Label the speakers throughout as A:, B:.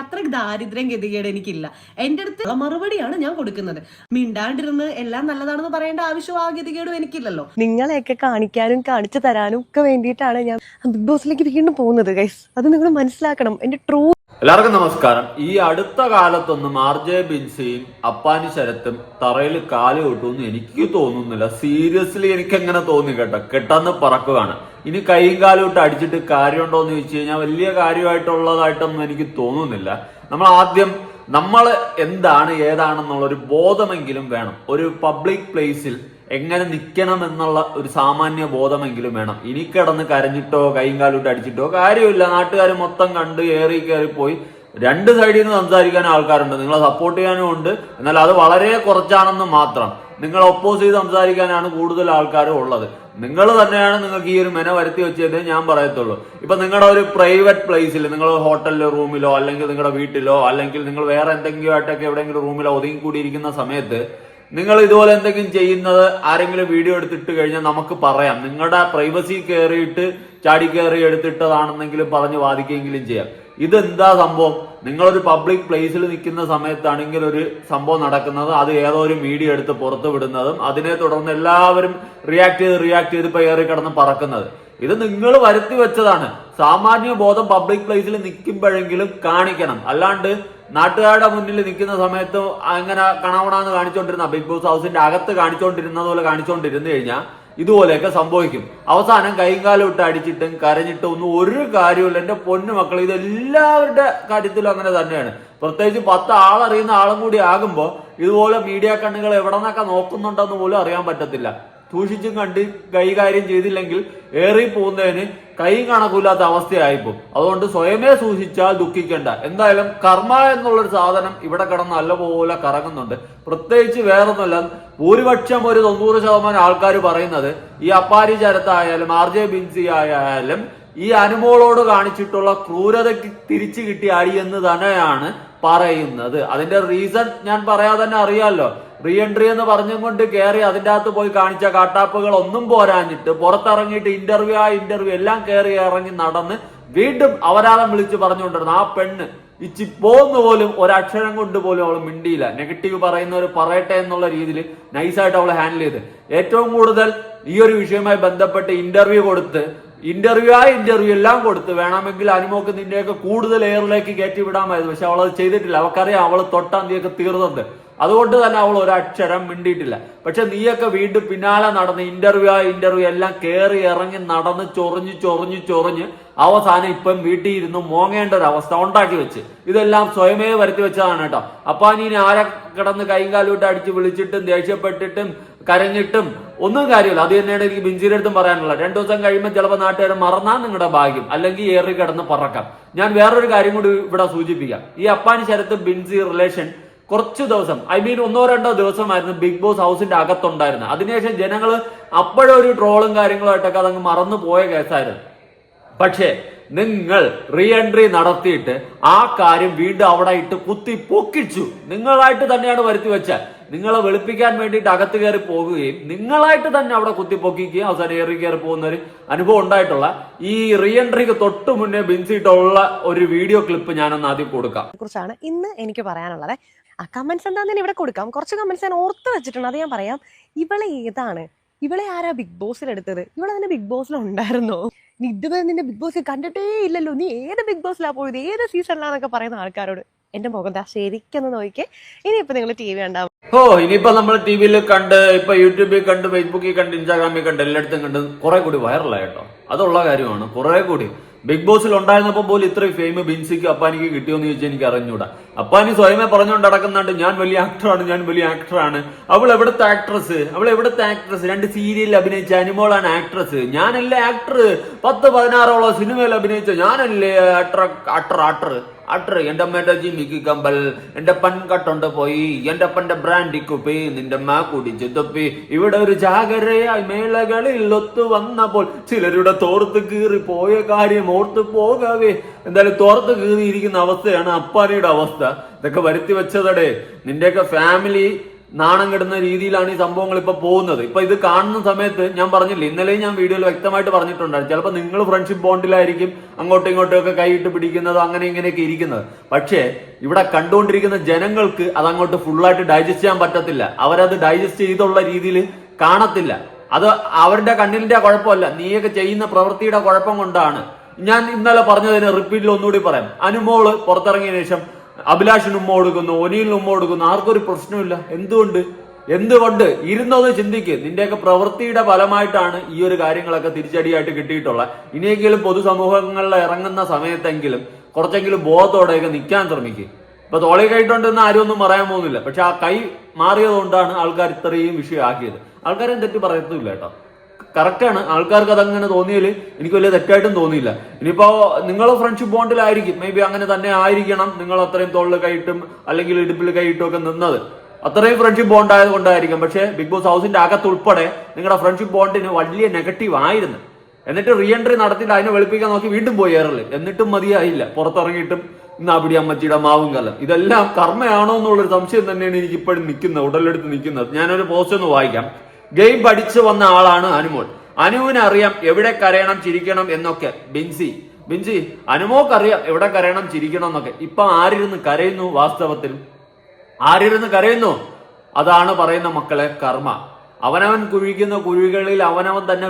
A: അത്രയ്ക്ക് ദാരിദ്ര്യം ഗതികേട് എനിക്കില്ല. എന്റെ അടുത്ത് മറുപടിയാണ് ഞാൻ കൊടുക്കുന്നത്. മിണ്ടാണ്ടിരുന്ന് എല്ലാം നല്ലതാണെന്ന് പറയേണ്ട ആവശ്യം ആ ഗതികേടും എനിക്കില്ലല്ലോ.
B: നിങ്ങളെയൊക്കെ കാണിക്കാനും കാണിച്ചു തരാനും ഒക്കെ വേണ്ടിയിട്ടാണ് ഞാൻ ബിഗ് ബോസിലേക്ക് വീണ്ടും പോകുന്നത് ഗൈസ്. അത് നിങ്ങൾ മനസ്സിലാക്കണം. എന്റെ ട്രൂ
C: എല്ലാവർക്കും നമസ്കാരം. ഈ അടുത്ത കാലത്തൊന്നും RJ ബിൻസിയും അപ്പാനി ശരത്തും തറയിൽ കാല് കിട്ടുമെന്ന് എനിക്ക് തോന്നുന്നില്ല. സീരിയസ്ലി എനിക്ക് എങ്ങനെ തോന്നി കേട്ടോ, കെട്ടന്ന് പറക്കുകയാണ്. ഇനി കൈയും കാലും ഇട്ട് അടിച്ചിട്ട് കാര്യമുണ്ടോ എന്ന് ചോദിച്ചു കഴിഞ്ഞാൽ വലിയ കാര്യമായിട്ടുള്ളതായിട്ടൊന്നും എനിക്ക് തോന്നുന്നില്ല. നമ്മൾ എന്താണ് ഏതാണെന്നുള്ള ഒരു ബോധമെങ്കിലും വേണം. ഒരു പബ്ലിക് പ്ലേസിൽ എങ്ങനെ നിൽക്കണം എന്നുള്ള ഒരു സാമാന്യ ബോധമെങ്കിലും വേണം. ഇനി കിടന്ന് കരഞ്ഞിട്ടോ കൈയും കാലിട്ട് അടിച്ചിട്ടോ കാര്യമില്ല. നാട്ടുകാർ മൊത്തം കണ്ട് കയറിപ്പോയി. രണ്ട് സൈഡിൽ നിന്ന് സംസാരിക്കാൻ ആൾക്കാരുണ്ട്, നിങ്ങളെ സപ്പോർട്ട് ചെയ്യാനും ഉണ്ട്. എന്നാൽ അത് വളരെ കുറച്ചാണെന്ന് മാത്രം. നിങ്ങൾ ഒപ്പോസ് ചെയ്ത് സംസാരിക്കാനാണ് കൂടുതൽ ആൾക്കാരും ഉള്ളത്. നിങ്ങൾ തന്നെയാണ് നിങ്ങൾക്ക് ഈ ഒരു മെന വരുത്തി വെച്ചതേ ഞാൻ പറയത്തുള്ളൂ. ഇപ്പൊ നിങ്ങളുടെ ഒരു പ്രൈവറ്റ് പ്ലേസിൽ, നിങ്ങൾ ഹോട്ടലിലോ റൂമിലോ അല്ലെങ്കിൽ നിങ്ങളുടെ വീട്ടിലോ അല്ലെങ്കിൽ നിങ്ങൾ വേറെ എന്തെങ്കിലും ആയിട്ടൊക്കെ എവിടെയെങ്കിലും റൂമിലോ ഒതുങ്ങി കൂടിയിരിക്കുന്ന സമയത്ത് നിങ്ങൾ ഇതുപോലെ എന്തെങ്കിലും ചെയ്യുന്നത് ആരെങ്കിലും വീഡിയോ എടുത്തിട്ട് കഴിഞ്ഞാൽ നമുക്ക് പറയാം. നിങ്ങളുടെ പ്രൈവസി കയറിയിട്ട് ചാടി കയറി എടുത്തിട്ടതാണെന്നെങ്കിലും പറഞ്ഞ് വാദിക്കുകയെങ്കിലും ചെയ്യാം. ഇതെന്താ സംഭവം? നിങ്ങളൊരു പബ്ലിക് പ്ലേസിൽ നിൽക്കുന്ന സമയത്താണെങ്കിൽ ഒരു സംഭവം നടക്കുന്നത്, അത് ഏതോ ഒരു മീഡിയ എടുത്ത് പുറത്തു വിടുന്നതും അതിനെ തുടർന്ന് എല്ലാവരും റിയാക്ട് ചെയ്ത് ഇപ്പൊ ഏറി കിടന്ന് പറക്കുന്നത്. ഇത് നിങ്ങൾ വരുത്തി വെച്ചതാണ്. സാമാന്യ ബോധം പബ്ലിക് പ്ലേസിൽ നിൽക്കുമ്പോഴെങ്കിലും കാണിക്കണം. അല്ലാണ്ട് നാട്ടുകാരുടെ മുന്നിൽ നിൽക്കുന്ന സമയത്ത് അങ്ങനെ കണവണാന്ന് കാണിച്ചുകൊണ്ടിരുന്ന, ബിഗ് ബോസ് ഹൗസിന്റെ അകത്ത് കാണിച്ചുകൊണ്ടിരുന്നത് പോലെ കാണിച്ചുകൊണ്ടിരുന്നു കഴിഞ്ഞാൽ ഇതുപോലെയൊക്കെ സംഭവിക്കും. അവസാനം കൈയും കാലും ഇട്ട് അടിച്ചിട്ടും കരഞ്ഞിട്ടും ഒന്നും ഒരു കാര്യമില്ല. എന്റെ പൊന്നു മക്കൾ, ഇത് എല്ലാവരുടെ കാര്യത്തിലും അങ്ങനെ തന്നെയാണ്. പ്രത്യേകിച്ച് 10 ആളറിയുന്ന ആളും കൂടി ആകുമ്പോൾ ഇതുപോലെ മീഡിയ കണ്ണുകൾ എവിടെ നിന്നൊക്കെ നോക്കുന്നുണ്ടെന്ന് പോലും അറിയാൻ പറ്റത്തില്ല. സൂക്ഷിച്ചും കണ്ട് കൈകാര്യം ചെയ്തില്ലെങ്കിൽ ഏറി പോകുന്നതിന് കൈയും കണക്കില്ലാത്ത അവസ്ഥയായിപ്പോ. അതുകൊണ്ട് സ്വയമേ സൂക്ഷിച്ചാൽ ദുഃഖിക്കേണ്ട. എന്തായാലും കർമ്മ എന്നുള്ളൊരു സാധനം ഇവിടെ കിടന്ന് നല്ലപോലെ കറങ്ങുന്നുണ്ട്. പ്രത്യേകിച്ച് വേറൊന്നുമല്ല, ഭൂരിപക്ഷം ഒരു 90% ആൾക്കാർ പറയുന്നത് ഈ അപ്പാരി ചരത്തായാലും RJ ബിൻസി ആയാലും ഈ അനുമോളോട് കാണിച്ചിട്ടുള്ള ക്രൂരതയ്ക്ക് തിരിച്ചു കിട്ടിയ അടി എന്ന് തന്നെയാണ് പറയുന്നത്. അതിന്റെ റീസൺ ഞാൻ പറയാതെ തന്നെ അറിയാമല്ലോ. റീ എൻട്രി എന്ന് പറഞ്ഞും കൊണ്ട് കയറി അതിൻ്റെ അകത്ത് പോയി കാണിച്ച കാട്ടാപ്പുകൾ ഒന്നും പോരാഞ്ഞിട്ട് പുറത്തിറങ്ങിയിട്ട് ഇന്റർവ്യൂ എല്ലാം കയറി ഇറങ്ങി നടന്ന് വീണ്ടും അപരാധം വിളിച്ച് പറഞ്ഞുകൊണ്ടിരുന്നു. ആ പെണ്ണ് ഇച്ചിപ്പോന്ന് പോലും ഒരക്ഷരം കൊണ്ട് പോലും അവൾ മിണ്ടിയില്ല. നെഗറ്റീവ് പറയുന്നവർ പറയട്ടെ എന്നുള്ള രീതിയിൽ നൈസായിട്ട് അവൾ ഹാൻഡിൽ ചെയ്ത്. ഏറ്റവും കൂടുതൽ ഈ ഒരു വിഷയവുമായി ബന്ധപ്പെട്ട് ഇന്റർവ്യൂ എല്ലാം കൊടുത്ത് വേണമെങ്കിൽ അനുമോക്ക് നിന്റെയൊക്കെ കൂടുതൽ എയറിലേക്ക് കയറ്റി വിടാമായിരുന്നു. പക്ഷെ അവൾ അത് ചെയ്തിട്ടില്ല. അവൾക്കറിയാം അവൾ തൊട്ടാന്തിയൊക്കെ തീർന്നുണ്ട്. അതുകൊണ്ട് തന്നെ അവൾ ഒരക്ഷരം മിണ്ടിയിട്ടില്ല. പക്ഷെ നീയൊക്കെ വീണ്ടും പിന്നാലെ നടന്ന് ഇന്റർവ്യൂ എല്ലാം കയറി ഇറങ്ങി നടന്ന് ചൊറിഞ്ഞ് അവസാനം ഇപ്പം വീട്ടിൽ ഇരുന്ന് മോങ്ങേണ്ട ഒരു അവസ്ഥ ഉണ്ടാക്കി വെച്ച്. ഇതെല്ലാം സ്വയമേ വരുത്തി വെച്ചതാണ് കേട്ടോ. അപ്പാനി ആരെ കിടന്ന് കൈയും കാലും ഇട്ട് അടിച്ച് വിളിച്ചിട്ടും ദേഷ്യപ്പെട്ടിട്ടും കരഞ്ഞിട്ടും ഒന്നും കാര്യമില്ല. അത് തന്നെയാണ് എനിക്ക് ബിൻസിയുടെ അടുത്തും പറയാനുള്ളത്. 2 ദിവസം കഴിയുമ്പോൾ ചിലപ്പോൾ നാട്ടുകാർ മറന്നാൽ നിങ്ങളുടെ ഭാഗ്യം, അല്ലെങ്കിൽ ഏറി കിടന്ന് പറക്കാം. ഞാൻ വേറൊരു കാര്യം കൂടി ഇവിടെ സൂചിപ്പിക്കാം. ഈ അപ്പാനി ശരത്ത് ബിൻസി റിലേഷൻ കുറച്ച് ദിവസം, 1-2 ദിവസമായിരുന്നു ബിഗ് ബോസ് ഹൗസിന്റെ അകത്തുണ്ടായിരുന്നത്. അതിനുശേഷം ജനങ്ങൾ അപ്പോഴൊരു ട്രോളും കാര്യങ്ങളുമായിട്ടൊക്കെ അതങ്ങ് മറന്നു പോയ കേസായിരുന്നു. പക്ഷേ നിങ്ങൾ റീ എൻട്രി നടത്തിയിട്ട് ആ കാര്യം വീണ്ടും അവിടെ ഇട്ട് കുത്തി പൊക്കിച്ചു. നിങ്ങളായിട്ട് തന്നെയാണ് വരുത്തി വെച്ചാൽ. നിങ്ങളെ വെളുപ്പിക്കാൻ വേണ്ടിയിട്ട് അകത്ത് കയറി പോകുകയും നിങ്ങളായിട്ട് തന്നെ അവിടെ കുത്തി പൊക്കിക്കുകയും അവസാനം ഏറി കയറി പോകുന്ന ഒരു അനുഭവം ഉണ്ടായിട്ടുള്ള ഈ റീ എൻട്രിക്ക് തൊട്ട് മുന്നേ ബിൻസിട്ടുള്ള ഒരു വീഡിയോ ക്ലിപ്പ് ഞാനൊന്ന് ആദ്യം കൊടുക്കാം.
B: കുറിച്ചാണ് ഇന്ന് എനിക്ക് പറയാനുള്ളത്. ആ കമന്റ്സ് എന്താണെന്ന് ഇവിടെ കൊടുക്കാം. കുറച്ച് കമന്റ്സ് ഞാൻ ഓർത്ത് വെച്ചിട്ടുണ്ട്, അത് ഞാൻ പറയാം. ഇവളെ ആരാ ബിഗ് ബോസിൽ എടുത്തത്? ഇവളെ തന്നെ ബിഗ് ബോസിൽ ഉണ്ടായിരുന്നോ? നീ ഇതുവരെ നിന്റെ ബിഗ് ബോസിൽ കണ്ടിട്ടേ ഇല്ലല്ലോ, നീ ഏത് ബിഗ് ബോസിലാ പോയത്, ഏത് സീസണിലാന്നൊക്കെ പറയുന്ന ആൾക്കാരോട് എന്റെ മുഖം ശരിക്കൊന്ന് നോക്കിയേ. ഇനിയിപ്പോ നിങ്ങൾ TV ഉണ്ടാവും.
C: ഇനിയിപ്പോ നമ്മൾ TV-യിൽ കണ്ട്, ഇപ്പൊ യൂട്യൂബിൽ കണ്ട്, ഫേസ്ബുക്കിൽ കണ്ട്, ഇൻസ്റ്റാഗ്രാമിൽ കണ്ട്, എല്ലായിടത്തും കണ്ട് കുറെ കൂടി വൈറലായിട്ടോ. അതുള്ള കാര്യമാണ്. കുറെ കൂടി ബിഗ് ബോസിൽ ഉണ്ടായിരുന്നപ്പോൾ പോലും ഇത്രയും ഫെയിം ബിൻസിക്ക് അപ്പാനിക്ക് കിട്ടിയോന്ന് ചോദിച്ചാൽ എനിക്ക് അറിഞ്ഞൂടാ. അപ്പാനി സ്വയമേ പറഞ്ഞുകൊണ്ട് നടക്കുന്നുണ്ട്, ഞാൻ വലിയ ആക്ടറാണ്. അവൾ എവിടുത്തെ ആക്ട്രസ്? 2 സീരിയലിൽ അഭിനയിച്ച അനുമോളാണ് ആക്ട്രസ്. ഞാനല്ലേ ആക്ടർ? 10-16 സിനിമയിൽ അഭിനയിച്ച ഞാനല്ലേ ആക്ടർ. എന്റെ അമ്മയുടെ ജിമ്മിക്ക് കമ്പൽ, എന്റെ പൺകട്ടുണ്ട് പോയി, എന്റെ അപ്പന്റെ ബ്രാൻഡി കുപ്പി, നിന്റെ മാ കുടിച്ച് തൊപ്പി. ഇവിടെ ഒരു ജാഗരയായി മേളകളിൽ ഒത്തു വന്നപ്പോൾ ചിലരുടെ തോർത്ത് കീറി പോയ കാര്യം ഓർത്ത് പോകാവേ. എന്തായാലും തോർത്ത് കീറിയിരിക്കുന്ന അവസ്ഥയാണ് അപ്പാനിയുടെ അവസ്ഥ. ഇതൊക്കെ വരുത്തി വെച്ചതടേ. നിന്റെയൊക്കെ ഫാമിലി നാണം കെടുന്ന രീതിയിലാണ് ഈ സംഭവങ്ങൾ ഇപ്പൊ പോകുന്നത്. ഇപ്പൊ ഇത് കാണുന്ന സമയത്ത് ഞാൻ പറഞ്ഞില്ലേ, ഇന്നലെയും ഞാൻ വീഡിയോയിൽ വ്യക്തമായിട്ട് പറഞ്ഞിട്ടുണ്ടായിരുന്നു, ചിലപ്പോൾ നിങ്ങൾ ഫ്രണ്ട്ഷിപ്പ് ബോണ്ടിലായിരിക്കും അങ്ങോട്ടും ഇങ്ങോട്ടും ഒക്കെ കൈയിട്ട് പിടിക്കുന്നത്, അങ്ങനെ ഇങ്ങനെയൊക്കെ ഇരിക്കുന്നത്. പക്ഷേ ഇവിടെ കണ്ടുകൊണ്ടിരിക്കുന്ന ജനങ്ങൾക്ക് അതങ്ങോട്ട് ഫുള്ളായിട്ട് ഡൈജസ്റ്റ് ചെയ്യാൻ പറ്റത്തില്ല. അവരത് ഡൈജസ്റ്റ് ചെയ്തുള്ള രീതിയിൽ കാണത്തില്ല. അത് അവരുടെ കണ്ണിന്റെ കുഴപ്പമല്ല, നീയൊക്കെ ചെയ്യുന്ന പ്രവൃത്തിയുടെ കുഴപ്പം കൊണ്ടാണ്. ഞാൻ ഇന്നലെ പറഞ്ഞതിന് റിപ്പീറ്റിൽ ഒന്നുകൂടി പറയാം. അനുമോള് പുറത്തിറങ്ങിയ ശേഷം അഭിലാഷിന് ഉമ്മ കൊടുക്കുന്നു, ഒനിയിലിന് ഉമ്മ കൊടുക്കുന്നു, ആർക്കൊരു പ്രശ്നമില്ല. എന്തുകൊണ്ട് ഇരുന്നൊന്ന് ചിന്തിക്ക്. നിന്റെയൊക്കെ പ്രവൃത്തിയുടെ ഫലമായിട്ടാണ് ഈ ഒരു കാര്യങ്ങളൊക്കെ തിരിച്ചടിയായിട്ട് കിട്ടിയിട്ടുള്ള. ഇനിയെങ്കിലും പൊതുസമൂഹങ്ങളിൽ ഇറങ്ങുന്ന സമയത്തെങ്കിലും കുറച്ചെങ്കിലും ബോധത്തോടെയൊക്കെ നിൽക്കാൻ ശ്രമിക്കുക. ഇപ്പൊ തോളി കൈയിട്ടുണ്ടെന്ന് ആരും ഒന്നും പറയാൻ പോകുന്നില്ല, പക്ഷെ ആ കൈ മാറിയത് കൊണ്ടാണ് ആൾക്കാർ ഇത്രയും വിഷയമാക്കിയത്. ആൾക്കാരും തെറ്റ് പറയത്തുമില്ല കേട്ടോ, കറക്റ്റാണ്. ആൾക്കാർക്ക് അതങ്ങനെ തോന്നിയാൽ എനിക്ക് വലിയ തെറ്റായിട്ടും തോന്നിയില്ല. ഇനിയിപ്പോ നിങ്ങൾ ഫ്രണ്ട്ഷിപ്പ് ബോണ്ടിലായിരിക്കും, മേ ബി അങ്ങനെ തന്നെ ആയിരിക്കണം. നിങ്ങൾ അത്രയും തോളിൽ കൈയിട്ടും അല്ലെങ്കിൽ ഇടുപ്പിൽ കൈയിട്ടും ഒക്കെ നിന്നത് അത്രയും ഫ്രണ്ട്ഷിപ്പ് ബോണ്ട് ആയത് കൊണ്ടായിരിക്കും. പക്ഷേ ബിഗ് ബോസ് ഹൗസിന്റെ അകത്തുൾപ്പെടെ നിങ്ങളുടെ ഫ്രണ്ട്ഷിപ്പ് ബോണ്ടിന് വലിയ നെഗറ്റീവ് ആയിരുന്നു. എന്നിട്ട് റീ എൻട്രി നടത്തിയിട്ട് അതിനെ വെളുപ്പിക്കാൻ നോക്കി വീണ്ടും പോയി ഏറല്. എന്നിട്ടും മതിയായില്ല, പുറത്തിറങ്ങിയിട്ടും നാപിടി അമ്മച്ചിയുടെ മാവും കലം. ഇതെല്ലാം കർമ്മയാണോ എന്നുള്ളൊരു സംശയം തന്നെയാണ് എനിക്ക് ഇപ്പോഴും നിൽക്കുന്നത്, ഉടലെടുത്ത് നിൽക്കുന്നത്. ഞാനൊരു പോസ്റ്റ് ഒന്ന് വായിക്കാം. ഗെയിം പഠിച്ചു വന്ന ആളാണ് അനുമോൾ. അനുവിന് അറിയാം എവിടെ കരയണം ചിരിക്കണം എന്നൊക്കെ. ബിൻസി അനുമോക്കറിയാം എവിടെ കരയണം ചിരിക്കണം എന്നൊക്കെ. ഇപ്പൊ ആരിരുന്ന് കരയുന്നു? വാസ്തവത്തിൽ ആരിരുന്ന് കരയുന്നു? അതാണ് പറയുന്ന മക്കളെ കർമ്മ. അവനവൻ കുഴിക്കുന്ന കുഴികളിൽ അവനവൻ തന്നെ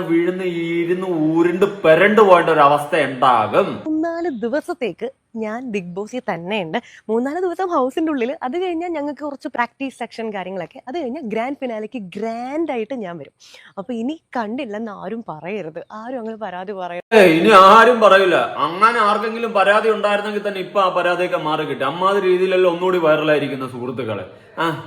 C: ഇരുന്ന് ഊരുണ്ട് പെരണ്ടു പോകേണ്ട ഒരു അവസ്ഥ ഉണ്ടാകും.
B: 3-4 ദിവസത്തേക്ക് ഞാൻ ബിഗ് ബോസിൽ തന്നെയുണ്ട്. 3-4 ദിവസം ഹൗസിന്റെ ഉള്ളിൽ. അത് കഴിഞ്ഞാൽ ഞങ്ങൾക്ക് കുറച്ച് പ്രാക്ടീസ് സെക്ഷൻ കാര്യങ്ങളൊക്കെ. അത് കഴിഞ്ഞാൽ ഗ്രാൻഡ് ഫിനാലേക്ക് ഗ്രാൻഡ് ആയിട്ട് ഞാൻ വരും. അപ്പൊ ഇനി കണ്ടില്ലെന്ന് ആരും പറയരുത്, ആരും അങ്ങനെ പരാതി പറയരുത്.
C: ഇനി ആരും പറയില്ല. അങ്ങനെ ആർക്കെങ്കിലും പരാതി ഉണ്ടായിരുന്നെങ്കിൽ തന്നെ ഇപ്പൊ ആ പരാതിയൊക്കെ മാറി കിട്ടി. അമ്മാതിരി രീതിയിലെല്ലാം ഒന്നുകൂടി വൈറലായിരിക്കുന്ന സുഹൃത്തുക്കളെ.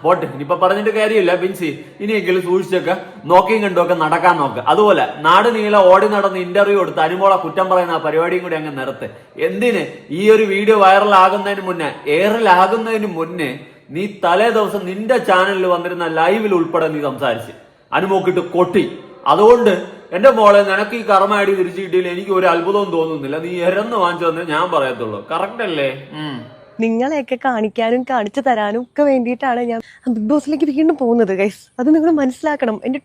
C: പോട്ടെ, ഇനിയിപ്പൊ പറഞ്ഞിട്ട് കാര്യമില്ല. ബിൻസി ഇനിയെങ്കിലും സൂക്ഷിച്ചൊക്കെ നോക്കിയും കണ്ടുമൊക്കെ നടക്കാൻ നോക്ക്. അതുപോലെ നാട് നീളെ ഓടി നടന്ന് ഇന്റർവ്യൂ കൊടുത്ത് അനുമോളെ കുറ്റം പറയുന്ന ആ പരിപാടിയും കൂടി അങ്ങ് നിർത്ത്. എന്തിന്? ഈ ഒരു വീഡിയോ എയറിലാകുന്നതിന് മുന്നേ നീ തലേ ദിവസം നിന്റെ ചാനലിൽ വന്നിരുന്ന ലൈവിൽ ഉൾപ്പെടെ നീ സംസാരിച്ച് അനുമോക്കിട്ട് കൊട്ടി. അതുകൊണ്ട് എന്റെ മോളെ, നിനക്ക് ഈ കർമ്മ ഐഡി തിരിച്ചു കിട്ടിയില്ല എനിക്ക് ഒരു അത്ഭുതവും തോന്നുന്നില്ല. നീ എരന്ന് വാങ്ങിച്ചു തന്നെ ഞാൻ പറയത്തുള്ളൂ. കറക്റ്റ് അല്ലേ?
B: നിങ്ങളെയൊക്കെ കാണിക്കാനും കാണിച്ചു തരാനും ഒക്കെ വേണ്ടിയിട്ടാണ് ഞാൻ ബിഗ് ബോസിലേക്ക് വീണ്ടും പോകുന്നത് ഗൈസ്. അത് നിങ്ങൾ മനസ്സിലാക്കണം. എന്റെ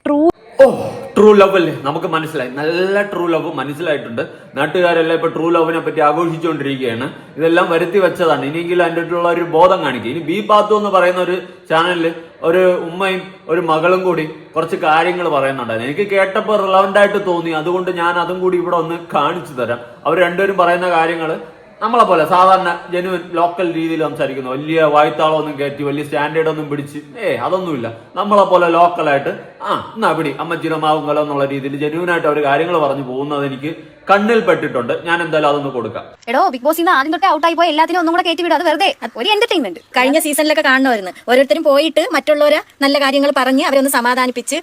C: ട്രൂ ലവ് അല്ലേ? നമുക്ക് മനസ്സിലായി, നല്ല ട്രൂ ലവ് മനസ്സിലായിട്ടുണ്ട്. നാട്ടുകാരെല്ലാം ഇപ്പൊ ട്രൂ ലവിനെ പറ്റി ആഘോഷിച്ചുകൊണ്ടിരിക്കുകയാണ്. ഇതെല്ലാം വരുത്തി വെച്ചതാണ്. ഇനിയെങ്കിലും അതിൻ്റെ അടുത്തുള്ള ഒരു ബോധം കാണിക്കുക. ഇനി ബി പാത്തു എന്ന് പറയുന്ന ഒരു ചാനലിൽ ഒരു ഉമ്മയും ഒരു മകളും കൂടി കുറച്ച് കാര്യങ്ങൾ പറയുന്നുണ്ടായിരുന്നു. എനിക്ക് കേട്ടപ്പോൾ റിലവന്റ് ആയിട്ട് തോന്നി. അതുകൊണ്ട് ഞാൻ അതും കൂടി ഇവിടെ ഒന്ന് കാണിച്ചു തരാം. അവർ രണ്ടുപേരും പറയുന്ന കാര്യങ്ങൾ നമ്മളെ പോലെ സാധാരണ ജനുവൻ ലോക്കൽ രീതിയിൽ സംസാരിക്കുന്നു. വലിയ വായ്ത്താളമൊന്നും കയറ്റി വലിയ സ്റ്റാൻഡേർഡ് ഒന്നും പിടിച്ച് അതൊന്നുമില്ല. നമ്മളെ പോലെ ലോക്കലായിട്ട് എന്നാ പിടി അമ്മച്ചിയുടെ മാവും കലം എന്നുള്ള രീതിയിൽ ജനുവനായിട്ട് അവർ കാര്യങ്ങൾ പറഞ്ഞു പോകുന്നത് എനിക്ക് കണ്ണിൽ പെട്ടിട്ടുണ്ട്. ഞാൻ എന്തായാലും അതൊന്ന് കൊടുക്കാം.
D: എടോ, ബിഗ് ബോസിൽ നിന്ന് ആദ്യം തൊട്ടേ ഔട്ടായി പോയി എല്ലാത്തിനും ഒന്നും കൂടെ കയറ്റി വിടും. അത് വെറുതെ ഒരു എന്റർടൈൻമെന്റ്. കഴിഞ്ഞ സീസണിലൊക്കെ കാണുമായിരുന്നു, ഓരോരുത്തരും പോയിട്ട് മറ്റുള്ളവരെ നല്ല കാര്യങ്ങൾ പറഞ്ഞ് അവരൊന്ന് സമാധാനിപ്പിച്ച്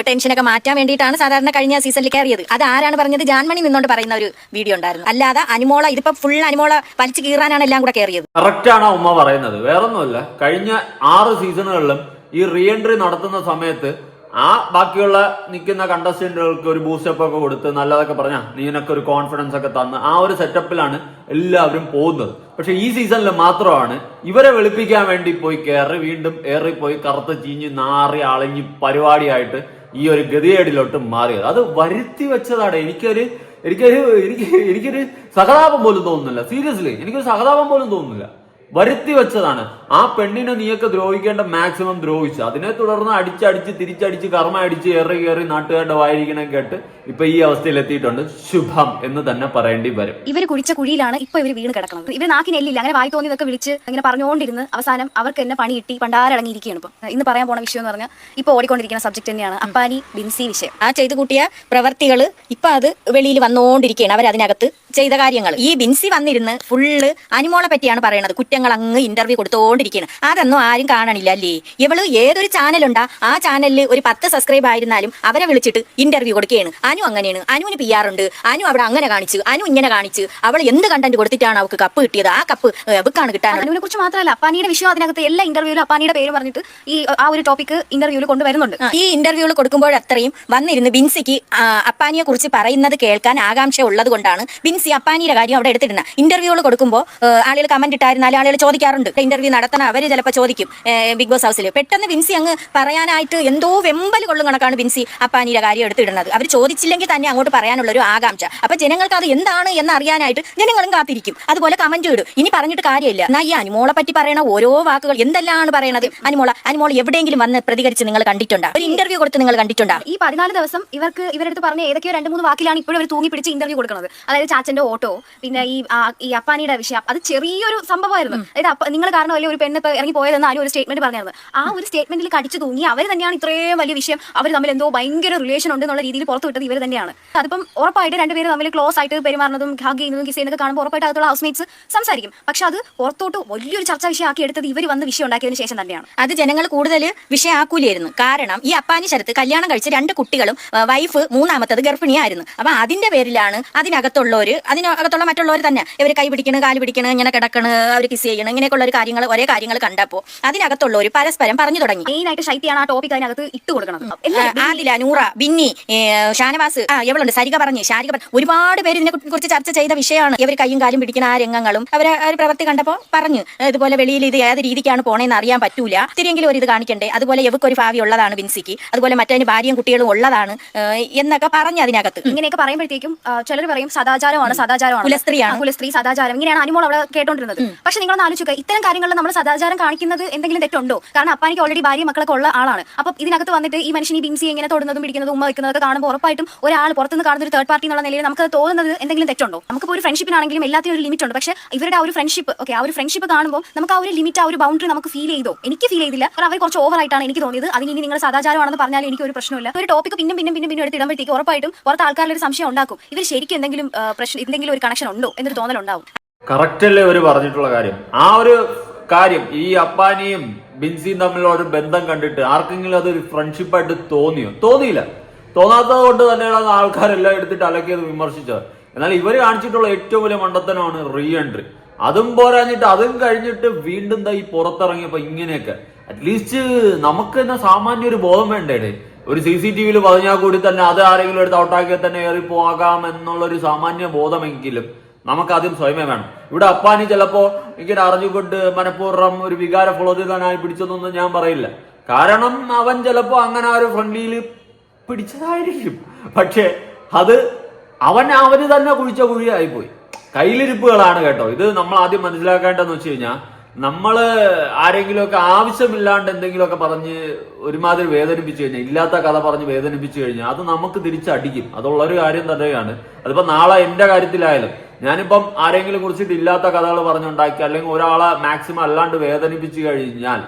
D: ടെൻഷനൊക്കെ മാറ്റാൻ വേണ്ടിയിട്ടാണ് സാധാരണ കഴിഞ്ഞ സീസണിൽ കയറിയത്. അത് ആരാണ് പറഞ്ഞത്? ജാൻമണി നിന്നോണ്ട് പറയുന്ന ഒരു വീഡിയോ ഉണ്ടായിരുന്നു. അല്ലാതെ അനുമോള ഇതിപ്പോ ഫുൾ അനുമോള വലിച്ചു കീറാനാണ് എല്ലാം കൂടെ കയറിയത്.
C: കറക്റ്റാണ് ഉമ്മ പറയുന്നത്, വേറൊന്നുമല്ല. കഴിഞ്ഞ 6 സീസണുകളിലും ഈ റീ എൻട്രി നടത്തുന്ന സമയത്ത് ബാക്കിയുള്ള നിൽക്കുന്ന കണ്ടസ്റ്റന്റുകൾക്ക് ഒരു ബൂസ്റ്റപ്പ് ഒക്കെ കൊടുത്ത് നല്ലതൊക്കെ പറഞ്ഞാൽ നീനൊക്കെ ഒരു കോൺഫിഡൻസ് ഒക്കെ തന്ന് ആ ഒരു സെറ്റപ്പിലാണ് എല്ലാവരും പോകുന്നത്. പക്ഷെ ഈ സീസണിൽ മാത്രമാണ് ഇവരെ വെളുപ്പിക്കാൻ വേണ്ടി പോയി കയറി വീണ്ടും ഏറിപ്പോയി കറുത്ത് ചീഞ്ഞ് നാറി അളഞ്ഞ് പരിപാടിയായിട്ട് ഈ ഒരു ഗതികേടിലോട്ട് മാറിയത്. അത് വരുത്തി വെച്ചതാണ്. എനിക്കൊരു സഹതാപം പോലും തോന്നുന്നില്ല. സീരിയസ്ലി എനിക്കൊരു സഹതാപം പോലും തോന്നുന്നില്ല. വരുത്തി വെച്ചതാണ്. ആ പെണ്ണിനെ നീയൊക്കെ ദ്രോഹിക്കേണ്ട മാക്സിമം ദ്രോഹിച്ചു. അതിനെ തുടർന്ന് അടിച്ചടിച്ച് തിരിച്ചടിച്ച് കർമ്മ അടിച്ച് കയറി നാട്ടുകാരുടെ വായിരിക്കണം കേട്ട് ഇപ്പൊ ഈ അവസ്ഥയിൽ എത്തിയിട്ടുണ്ട്. ശുഭം എന്ന് തന്നെ പറയേണ്ടി വരും.
D: ഇവര് കുഴിച്ച കുഴിയിലാണ് ഇപ്പൊ ഇവര് വീണ് കിടക്കുന്നത്. ഇവര് നാക്കിനെല്ലില്ല, അങ്ങനെ വായി തോന്നിയതൊക്കെ വിളിച്ച് ഇങ്ങനെ പറഞ്ഞുകൊണ്ടിരുന്ന് അവസാനം അവർക്ക് തന്നെ പണി കിട്ടി പണ്ടാരടങ്ങിയിരിക്കുകയാണ്. ഇപ്പൊ ഇന്ന് പറയാൻ പോണ വിഷയം എന്ന് പറഞ്ഞാൽ ഇപ്പൊ ഓടിക്കൊണ്ടിരിക്കുന്ന സബ്ജക്ട് തന്നെയാണ് അപ്പാനി ബിൻസി വിഷയം. ആ ചെയ്തു കൂട്ടിയ പ്രവർത്തികൾ ഇപ്പൊ അത് വെളിയിൽ വന്നുകൊണ്ടിരിക്കുകയാണ്. അവരതിനകത്ത് ചെയ്ത കാര്യങ്ങൾ. ഈ ബിൻസി വന്നിരുന്ന് ഫുള്ള് അനുമോളെ പറ്റിയാണ് പറയണത്. കുറ്റങ്ങൾ അങ്ങ് ഇന്റർവ്യൂ കൊടുത്തുകൊണ്ടിരിക്കുകയാണ്. അതൊന്നും ആരും കാണണില്ല അല്ലേ? ഇവള് ഏതൊരു ചാനലുണ്ടാ ആ ചാനലിൽ ഒരു 10 സബ്സ്ക്രൈബ് ആയിരുന്നാലും അവരെ വിളിച്ചിട്ട് ഇന്റർവ്യൂ കൊടുക്കുകയാണ്. അനു അങ്ങനെയാണ്, അനുവിന് PR ഉണ്ട്, അനു അവിടെ അങ്ങനെ കാണിച്ചു, അനു ഇങ്ങനെ കാണിച്ച്, അവൾ എന്ത് കണ്ടന്റ് കൊടുത്തിട്ടാണ് അവൾക്ക് കപ്പ് കിട്ടിയത്? ആ കപ്പ് എവിക്കാണ് കിട്ടാൻ? അനുവിനെ കുറിച്ച് മാത്രമല്ല അപ്പാനിയുടെ വിഷയം അതിനകത്ത് എല്ലാ ഇന്റർവ്യൂവിലും അപ്പാനിയുടെ പേര് പറഞ്ഞിട്ട് ഈ ആ ഒരു ടോപ്പിക് ഇന്റർവ്യൂവിൽ കൊണ്ടുവരുന്നുണ്ട്. ഈ ഇന്റർവ്യൂവിൽ കൊടുക്കുമ്പോൾ അത്രയും വന്നിരുന്ന് ബിൻസിക്ക് അപ്പാനിയെ കുറിച്ച് പറയുന്നത് കേൾക്കാൻ ആകാംക്ഷ ഉള്ളത് കൊണ്ടാണ് ബിൻസി അപ്പാനിയുടെ കാര്യം അവിടെ എടുത്തിടുന്നത്. ഇന്റർവ്യൂകൾ കൊടുക്കുമ്പോൾ ആളുകൾ കമന്റ് ഇട്ടായിരുന്നാലും
E: മലയാളികൾ ചോദിക്കാറുണ്ട്. ഇന്റർവ്യൂ നടത്തണം അവര് ചിലപ്പോൾ ചോദിക്കും ബിഗ് ബോസ് ഹൗസിൽ. പെട്ടെന്ന് ബിൻസി അങ്ങ് പറയാനായിട്ട് എന്തോ വെമ്പൽ കൊള്ളും കണക്കാണ് ബിൻസി അപ്പാനിയുടെ കാര്യം എടുത്തിടുന്നത്. അവർ ചോദിച്ചില്ലെങ്കിൽ തന്നെ അങ്ങോട്ട് പറയാനുള്ള ഒരു ആകാംക്ഷ. അപ്പൊ ജനങ്ങൾക്ക് അത് എന്താണ് എന്ന് അറിയാനായിട്ട് ജനങ്ങളും കാത്തിരിക്കും. അതുപോലെ കമന്റ് ഇടും. ഇനി പറഞ്ഞിട്ട് കാര്യമില്ല. എന്നാ ഈ അനുമോളെ പറ്റി പറയണ ഓരോ വാക്കുകൾ എന്തെല്ലാമാണ് പറയണത്. അനുമോൾ എവിടെയെങ്കിലും വന്ന് പ്രതികരിച്ച് നിങ്ങൾ കണ്ടിട്ടുണ്ടോ? ഒരു ഇന്റർവ്യൂ കൊടുത്ത് നിങ്ങൾ കണ്ടിട്ടുണ്ടോ?
D: ഈ 14 ദിവസം ഇവരുടെ അടുത്ത് പറഞ്ഞ ഏതൊക്കെയോ 2-3 വാക്കിലാണ് ഇപ്പോഴും അവർ തൂങ്ങി പിടിച്ച് ഇന്റർവ്യൂ കൊടുക്കുന്നത്. അതായത് ചാച്ചന്റെ ഓട്ടോ, പിന്നെ ഈ അപ്പാനിയുടെ വിഷയം, അത് ചെറിയൊരു സംഭവമായിരുന്നു. അതായത് നിങ്ങൾ കാരണമല്ലേ ഒരു പെണ്ണ് ഇറങ്ങി പോയതെന്ന് ആരും ഒരു സ്റ്റേറ്റ്മെന്റ് പറഞ്ഞായിരുന്നു. ആ ഒരു സ്റ്റേറ്റ്മെന്റിൽ കടിച്ചു തൂങ്ങി അവർ തന്നെയാണ് ഇത്രയും വലിയ വിഷയം, അവർ തമ്മിൽ എന്തോ ഭയങ്കര റിലേഷൻ ഉണ്ട് എന്നുള്ള രീതിയിൽ പുറത്തു വിട്ടത് ഇവർ തന്നെയാണ്. അതിപ്പം ഉറപ്പായിട്ട് രണ്ടുപേരും തമ്മിൽ ക്ലോസ് ആയിട്ട് പെരുമാറുന്നതും ഹഗ് ചെയ്യുന്നതും കിസ് ചെയ്യുന്നതൊക്കെ കാണുമ്പോൾ ഉറപ്പായിട്ട് അകത്തുള്ള ഹൗസ്മേറ്റ്സ് സംസാരിക്കും. പക്ഷെ അത് പുറത്തോട്ട് വലിയൊരു ചർച്ചാ വിഷയമാക്കി എടുത്തത് ഇവർ വന്ന് വിഷയം ഉണ്ടാക്കിയതിനു ശേഷം തന്നെയാണ്.
E: അത് ജനങ്ങൾ കൂടുതൽ വിഷയമാക്കൂലായിരുന്നു. കാരണം ഈ അപ്പാനി ശരത്ത് കല്യാണം കഴിച്ച് 2 കുട്ടികളും വൈഫ് 3ാമത്തത് ഗർഭിണിയായിരുന്നു. അപ്പൊ അതിന്റെ പേരിലാണ് അതിനകത്തുള്ള മറ്റുള്ളവർ തന്നെ ഇവർ കൈ പിടിക്കണ്, കാല് പിടിക്കണ്, ഇങ്ങനെ കിടക്കണ്, അവർ കിസ് ചെയ്യണം, ഇങ്ങനെയൊക്കെയുള്ള ഒരു ഒരേ കാര്യങ്ങൾ കണ്ടപ്പോൾ അതിനകത്തുള്ളവർ പരസ്പരം പറഞ്ഞു തുടങ്ങി.
D: മെയിനായിട്ട് ശൈത്യാണ് ആ ടോപ്പിക് അതിനകത്ത് ഇട്ട് കൊടുക്കണം.
E: ആദില, നൂറ, ബിന്നി, ഷാനവാസ്, എവളുണ്ട്, ശാരിക പറഞ്ഞു ഒരുപാട് പേര് ഇതിനെ കുറിച്ച് ചർച്ച ചെയ്ത വിഷയമാണ്. ഇവർ കൈയും കാലും പിടിക്കുന്ന ആ രംഗങ്ങളും അവർ പ്രവൃത്തി കണ്ടപ്പോൾ പറഞ്ഞു ഇതുപോലെ വെളിയിൽ ഇത് ഏത് രീതിക്കാണ് പോണേന്ന് അറിയാൻ പറ്റൂല, ഇത്തിരിയെങ്കിലും ഒരു ഇത് കാണിക്കണ്ടേ, അതുപോലെ ഇവക്കൊരു ഭാവി ഉള്ളതാണ് ബിൻസിക്ക്, അതുപോലെ മറ്റതിന് ഭാര്യയും കുട്ടികളും ഉള്ളതാണ് എന്നൊക്കെ പറഞ്ഞു. അതിനകത്ത്
D: ഇങ്ങനെയൊക്കെ പറയുമ്പോഴത്തേക്കും ചിലർ പറയും സദാചാരമാണ്,
E: കുലസ്ത്രീയാണ്,
D: കുലസ്ത്രീ സദാചാരം, ഇങ്ങനെയാണ് അനുമോൾ അവിടെ കേട്ടോണ്ടിരുന്നത്. പക്ഷെ നിങ്ങളൊന്ന് ആലോചിക്കുക, ഇത്തരം കാര്യങ്ങളിൽ നമ്മൾ സദാചാരം കാണിക്കുന്നത് എന്തെങ്കിലും തെറ്റുണ്ടോ? കാരണം അപ്പാനിക്ക് ഓൾറെഡി ഭാര്യ മക്കളൊക്കെ ഉള്ള ആളാണ്. അപ്പൊ ഇതിനകത്ത് വന്നിട്ട് ഈ മനുഷ്യൻ ഈ ബിൻസി ഇങ്ങനെ തൊടുന്നതും പിടിക്കുന്നതും ഉമ്മ വെക്കുന്നതൊക്കെ കാണുമ്പോൾ ഉറപ്പായിട്ടും ഒരാൾ പുറത്തുനിന്ന് കാണുന്ന ഒരു തേർഡ് പാർട്ടി എന്നുള്ള നിലയിൽ നമുക്ക് തോന്നുന്നത് എന്തെങ്കിലും തെറ്റുണ്ടോ? നമുക്കിപ്പോൾ ഒരു ഫ്രണ്ട്ഷിപ്പിനാണെങ്കിലും എല്ലാത്തിനും ഒരു ലിമിറ്റ് ഉണ്ട്. പക്ഷേ ഇവരുടെ ആ ഒരു ഫ്രണ്ട്ഷിപ്പ് ആ ഒരു ഫ്രണ്ട്ഷിപ്പ് കാണുമ്പോൾ നമുക്ക് ആ ഒരു ലിമിറ്റ്, ആ ഒരു ബൗണ്ടറി നമുക്ക് ഫീൽ ചെയ്തോ? എനിക്ക് ഫീൽ ചെയ്തില്ല. കാരണം അവർ കുറച്ച് ഓവർ ആയിട്ടാണ് എനിക്ക് തോന്നിയത്. അതിന് ഇനി നിങ്ങൾ സദാചാരമാണെന്ന് പറഞ്ഞാൽ എനിക്ക് ഒരു പ്രശ്നമില്ല. ഒരു ടോപ്പിക്ക് പിന്നെ എടുത്തിടുമ്പോഴത്തേക്ക് ഉറപ്പായിട്ടും പുറത്ത് ആൾക്കാരുടെ ഒരു സംശയം ഉണ്ടാക്കും. ഇവർ ശരിക്കും എന്തെങ്കിലും ഒരു കണക്ഷൻ ഉണ്ടോ എന്നൊരു തോന്നലുണ്ടാവും.
C: കറക്റ്റ് അല്ലേ അവർ പറഞ്ഞിട്ടുള്ള കാര്യം? ആ ഒരു കാര്യം ഈ അപ്പാനിയും ബിൻസിയും തമ്മിലുള്ള ഒരു ബന്ധം കണ്ടിട്ട് ആർക്കെങ്കിലും അതൊരു ഫ്രണ്ട്ഷിപ്പായിട്ട് തോന്നിയില്ല. തോന്നാത്തത് കൊണ്ട് തന്നെയാണ് ആൾക്കാരെല്ലാം എടുത്തിട്ട് അലക്കിയത് വിമർശിച്ചത്. എന്നാൽ ഇവർ കാണിച്ചിട്ടുള്ള ഏറ്റവും വലിയ മണ്ടത്തനമാണ് റീ എൻട്രി. അതും പോരാഞ്ഞിട്ട് അതും കഴിഞ്ഞിട്ട് വീണ്ടും ഈ പുറത്തിറങ്ങിയപ്പോ ഇങ്ങനെയൊക്കെ. അറ്റ്ലീസ്റ്റ് നമുക്ക് തന്നെ സാമാന്യ ഒരു ബോധം വേണ്ടേ? ഒരു CCTV പറഞ്ഞാൽ കൂടി തന്നെ അത് ആരെങ്കിലും എടുത്ത് ഔട്ടാക്കിയാൽ തന്നെ ഏറി പോകാം എന്നുള്ളൊരു സാമാന്യ ബോധമെങ്കിലും നമുക്കാദ്യം സ്വയമേ വേണം. ഇവിടെ അപ്പാനി ചിലപ്പോ ഇങ്ങനെ അറിഞ്ഞുകൊണ്ട് മനഃപൂർവ്വം ഒരു വികാര ഫ്ലോതിതനായി പിടിച്ചതൊന്നും ഞാൻ പറയില്ല. കാരണം അവൻ ചിലപ്പോ അങ്ങനെ ആ ഒരു ഫ്രണ്ട്ലിയിൽ പിടിച്ചതായിരിക്കും. പക്ഷെ അത് അവന് തന്നെ കുഴിച്ച കുഴിയായിപ്പോയി. കയ്യിലിരിപ്പുകളാണ് കേട്ടോ. ഇത് നമ്മൾ ആദ്യം മനസ്സിലാക്കേണ്ടതെന്ന് വെച്ച് കഴിഞ്ഞാൽ, നമ്മള് ആരെങ്കിലുമൊക്കെ ആവശ്യമില്ലാണ്ട് എന്തെങ്കിലുമൊക്കെ പറഞ്ഞ് ഒരുമാതിരി വേദനിപ്പിച്ചു കഴിഞ്ഞാൽ, ഇല്ലാത്ത കഥ പറഞ്ഞ് വേദനിപ്പിച്ചു കഴിഞ്ഞാൽ അത് നമുക്ക് തിരിച്ചടിക്കും. അതുള്ളൊരു കാര്യം തന്നെയാണ്. അതിപ്പോ നാളെ എന്റെ കാര്യത്തിലായാലും ഞാനിപ്പം ആരെങ്കിലും കുറിച്ചിട്ട് ഇല്ലാത്ത കഥകൾ പറഞ്ഞുണ്ടാക്കി അല്ലെങ്കിൽ ഒരാളെ മാക്സിമം അല്ലാണ്ട് വേദനിപ്പിച്ചു കഴിഞ്ഞാൽ,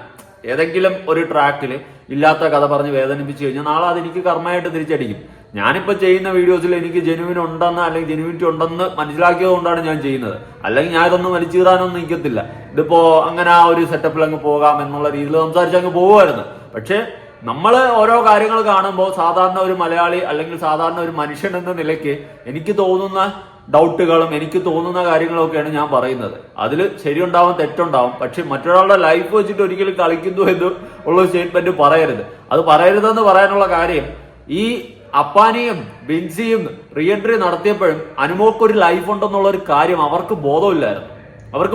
C: ഏതെങ്കിലും ഒരു ട്രാക്കിൽ ഇല്ലാത്ത കഥ പറഞ്ഞ് വേദനിപ്പിച്ചു കഴിഞ്ഞാൽ നാളെ അതെനിക്ക് കർമ്മമായിട്ട് തിരിച്ചടിക്കും. ഞാനിപ്പോ ചെയ്യുന്ന വീഡിയോസിൽ എനിക്ക് ജെനുവിൻ ഉണ്ടെന്ന് അല്ലെങ്കിൽ ജെനുവിനിറ്റി ഉണ്ടെന്ന് മനസ്സിലാക്കിയത് കൊണ്ടാണ് ഞാൻ ചെയ്യുന്നത്. അല്ലെങ്കിൽ ഞാൻ ഇതൊന്നും വലിച്ചീറാനൊന്നും നിൽക്കത്തില്ല. ഇതിപ്പോ അങ്ങനെ ആ ഒരു സെറ്റപ്പിൽ അങ്ങ് പോകാം എന്നുള്ള രീതിയിൽ സംസാരിച്ച് അങ്ങ് പോകുമായിരുന്നു. പക്ഷെ നമ്മൾ ഓരോ കാര്യങ്ങൾ കാണുമ്പോൾ സാധാരണ ഒരു മലയാളി അല്ലെങ്കിൽ സാധാരണ ഒരു മനുഷ്യൻ എന്ന നിലയ്ക്ക് എനിക്ക് തോന്നുന്ന ഡൗട്ടുകളും എനിക്ക് തോന്നുന്ന കാര്യങ്ങളൊക്കെയാണ് ഞാൻ പറയുന്നത്. അതിൽ ശരിയുണ്ടാവും തെറ്റുണ്ടാവും. പക്ഷെ മറ്റൊരാളുടെ ലൈഫ് വെച്ചിട്ട് ഒരിക്കലും കളിക്കുന്നു എന്ന് ഉള്ള സ്റ്റേറ്റ്മെന്റ് പറയരുത്. അത് പറയരുതെന്ന് പറയാനുള്ള കാര്യം, ഈ അപ്പാനിയും ബിൻസിയും റീ എൻട്രി നടത്തിയപ്പോഴും അനുമോൾക്കൊരു ലൈഫ് ഉണ്ടെന്നുള്ള ഒരു കാര്യം അവർക്ക്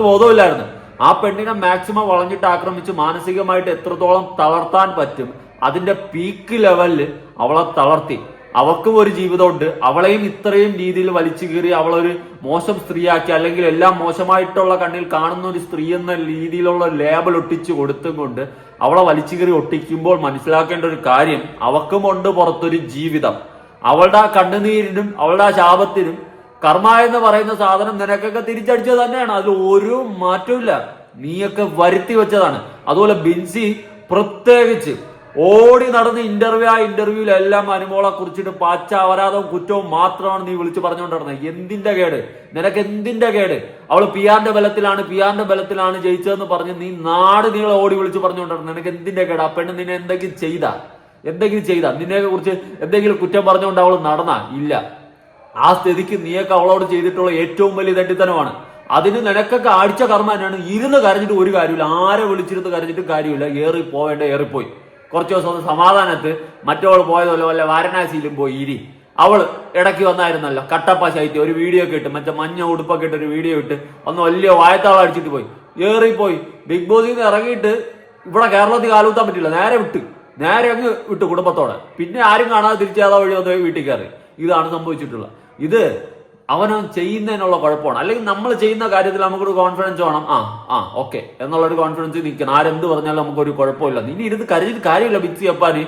C: ബോധമില്ലായിരുന്നു. ആ പെണ്ണിനെ മാക്സിമം വളഞ്ഞിട്ട് ആക്രമിച്ച് മാനസികമായിട്ട് എത്രത്തോളം തളർത്താൻ പറ്റും അതിന്റെ പീക്ക് ലെവലിൽ അവളെ തളർത്തി. അവൾക്കും ഒരു ജീവിതമുണ്ട്. അവളെയും ഇത്രയും രീതിയിൽ വലിച്ചു കീറി അവളൊരു മോശം സ്ത്രീയാക്കി, അല്ലെങ്കിൽ എല്ലാം മോശമായിട്ടുള്ള കണ്ണിൽ കാണുന്ന ഒരു സ്ത്രീ എന്ന രീതിയിലുള്ള ലേബൽ ഒട്ടിച്ചു കൊടുത്തും കൊണ്ട് അവളെ വലിച്ചു കീറി ഒട്ടിക്കുമ്പോൾ മനസ്സിലാക്കേണ്ട ഒരു കാര്യം, അവൾക്കും ഉണ്ട് പുറത്തൊരു ജീവിതം. അവളുടെ ആ കണ്ണുനീരിനും അവളുടെ ആ ശാപത്തിനും കർമ്മ എന്ന് പറയുന്ന സാധനം നിനക്കൊക്കെ തിരിച്ചടിച്ചത് തന്നെയാണ്. അതിൽ ഒരു മാറ്റവും ഇല്ല. നീയൊക്കെ വരുത്തി വെച്ചതാണ്. അതുപോലെ ബിൻസി പ്രത്യേകിച്ച് ഓടി നടന്ന് ഇന്റർവ്യൂവിലെല്ലാം അനുമോളെ കുറിച്ചിട്ട് പാച്ച അപരാധവും കുറ്റവും മാത്രമാണ് നീ വിളിച്ചു പറഞ്ഞുകൊണ്ടിരുന്നത്. നിനക്ക് എന്തിന്റെ കേട്? അവള് പിയാന്റെ ബലത്തിലാണ് ജയിച്ചതെന്ന് പറഞ്ഞ് നീ നാട് നീളെ ഓടി വിളിച്ചു പറഞ്ഞുകൊണ്ടിരുന്നത്. നിനക്ക് എന്തിന്റെ കേട്? ആ പെണ്ണ് നിന്നെ എന്തെങ്കിലും ചെയ്താ? നിന്നെ കുറിച്ച് എന്തെങ്കിലും കുറ്റം പറഞ്ഞുകൊണ്ട് അവൾ നടന്നാ? ഇല്ല. ആ സ്ഥിതിക്ക് നീയൊക്കെ അവളോട് ചെയ്തിട്ടുള്ള ഏറ്റവും വലിയ തെറ്റിത്തനമാണ്. അതിന് നിനക്കൊക്കെ ആഴ്ച കർമ്മ തന്നെയാണ്. ഇരുന്ന് കരഞ്ഞിട്ട് ഒരു കാര്യമില്ല. ആരെ വിളിച്ചിരുന്ന് കരഞ്ഞിട്ട് കാര്യമില്ല. ഏറിപ്പോയി. കുറച്ച് ദിവസം സമാധാനത്ത് മറ്റവൾ പോയതുപോലെ വല്ല വാരണാസിയിലും പോയി ഇരി. അവള് ഇടയ്ക്ക് വന്നായിരുന്നല്ലോ കട്ടപ്പ ശൈത്യം ഒരു വീഡിയോ ഒക്കെ ഇട്ട് മറ്റേ മഞ്ഞ ഉടുപ്പൊക്കെ ഇട്ട് ഒരു വീഡിയോ ഇട്ട് ഒന്ന് വലിയ വായത്താളം അടിച്ചിട്ട് പോയി ഏറിപ്പോയി. ബിഗ് ബോസിൽ നിന്ന് ഇറങ്ങിയിട്ട് ഇവിടെ കേരളത്തിൽ കാലുകുത്താൻ പറ്റില്ല, നേരെ അങ്ങ് വിട്ടു കുടുംബത്തോടെ. പിന്നെ ആരും കാണാതെ തിരിച്ചാതെ വഴി വന്ന് വീട്ടിൽ കയറി. ഇതാണ് സംഭവിച്ചിട്ടുള്ളത്. ഇത് അവനവൻ ചെയ്യുന്നതിനുള്ള കുഴപ്പമാണ്. അല്ലെങ്കിൽ നമ്മൾ ചെയ്യുന്ന കാര്യത്തിൽ നമുക്കൊരു കോൺഫിഡൻസ് വേണം. ഓക്കെ എന്നുള്ളൊരു കോൺഫിഡൻസ് നിൽക്കണം. ആരെന്ത് പറഞ്ഞാലും നമുക്കൊരു കുഴപ്പമില്ല. ഇനി ഇത് കരഞ്ഞിട്ട് കാര്യമില്ല. ബിൻസി അപ്പാനി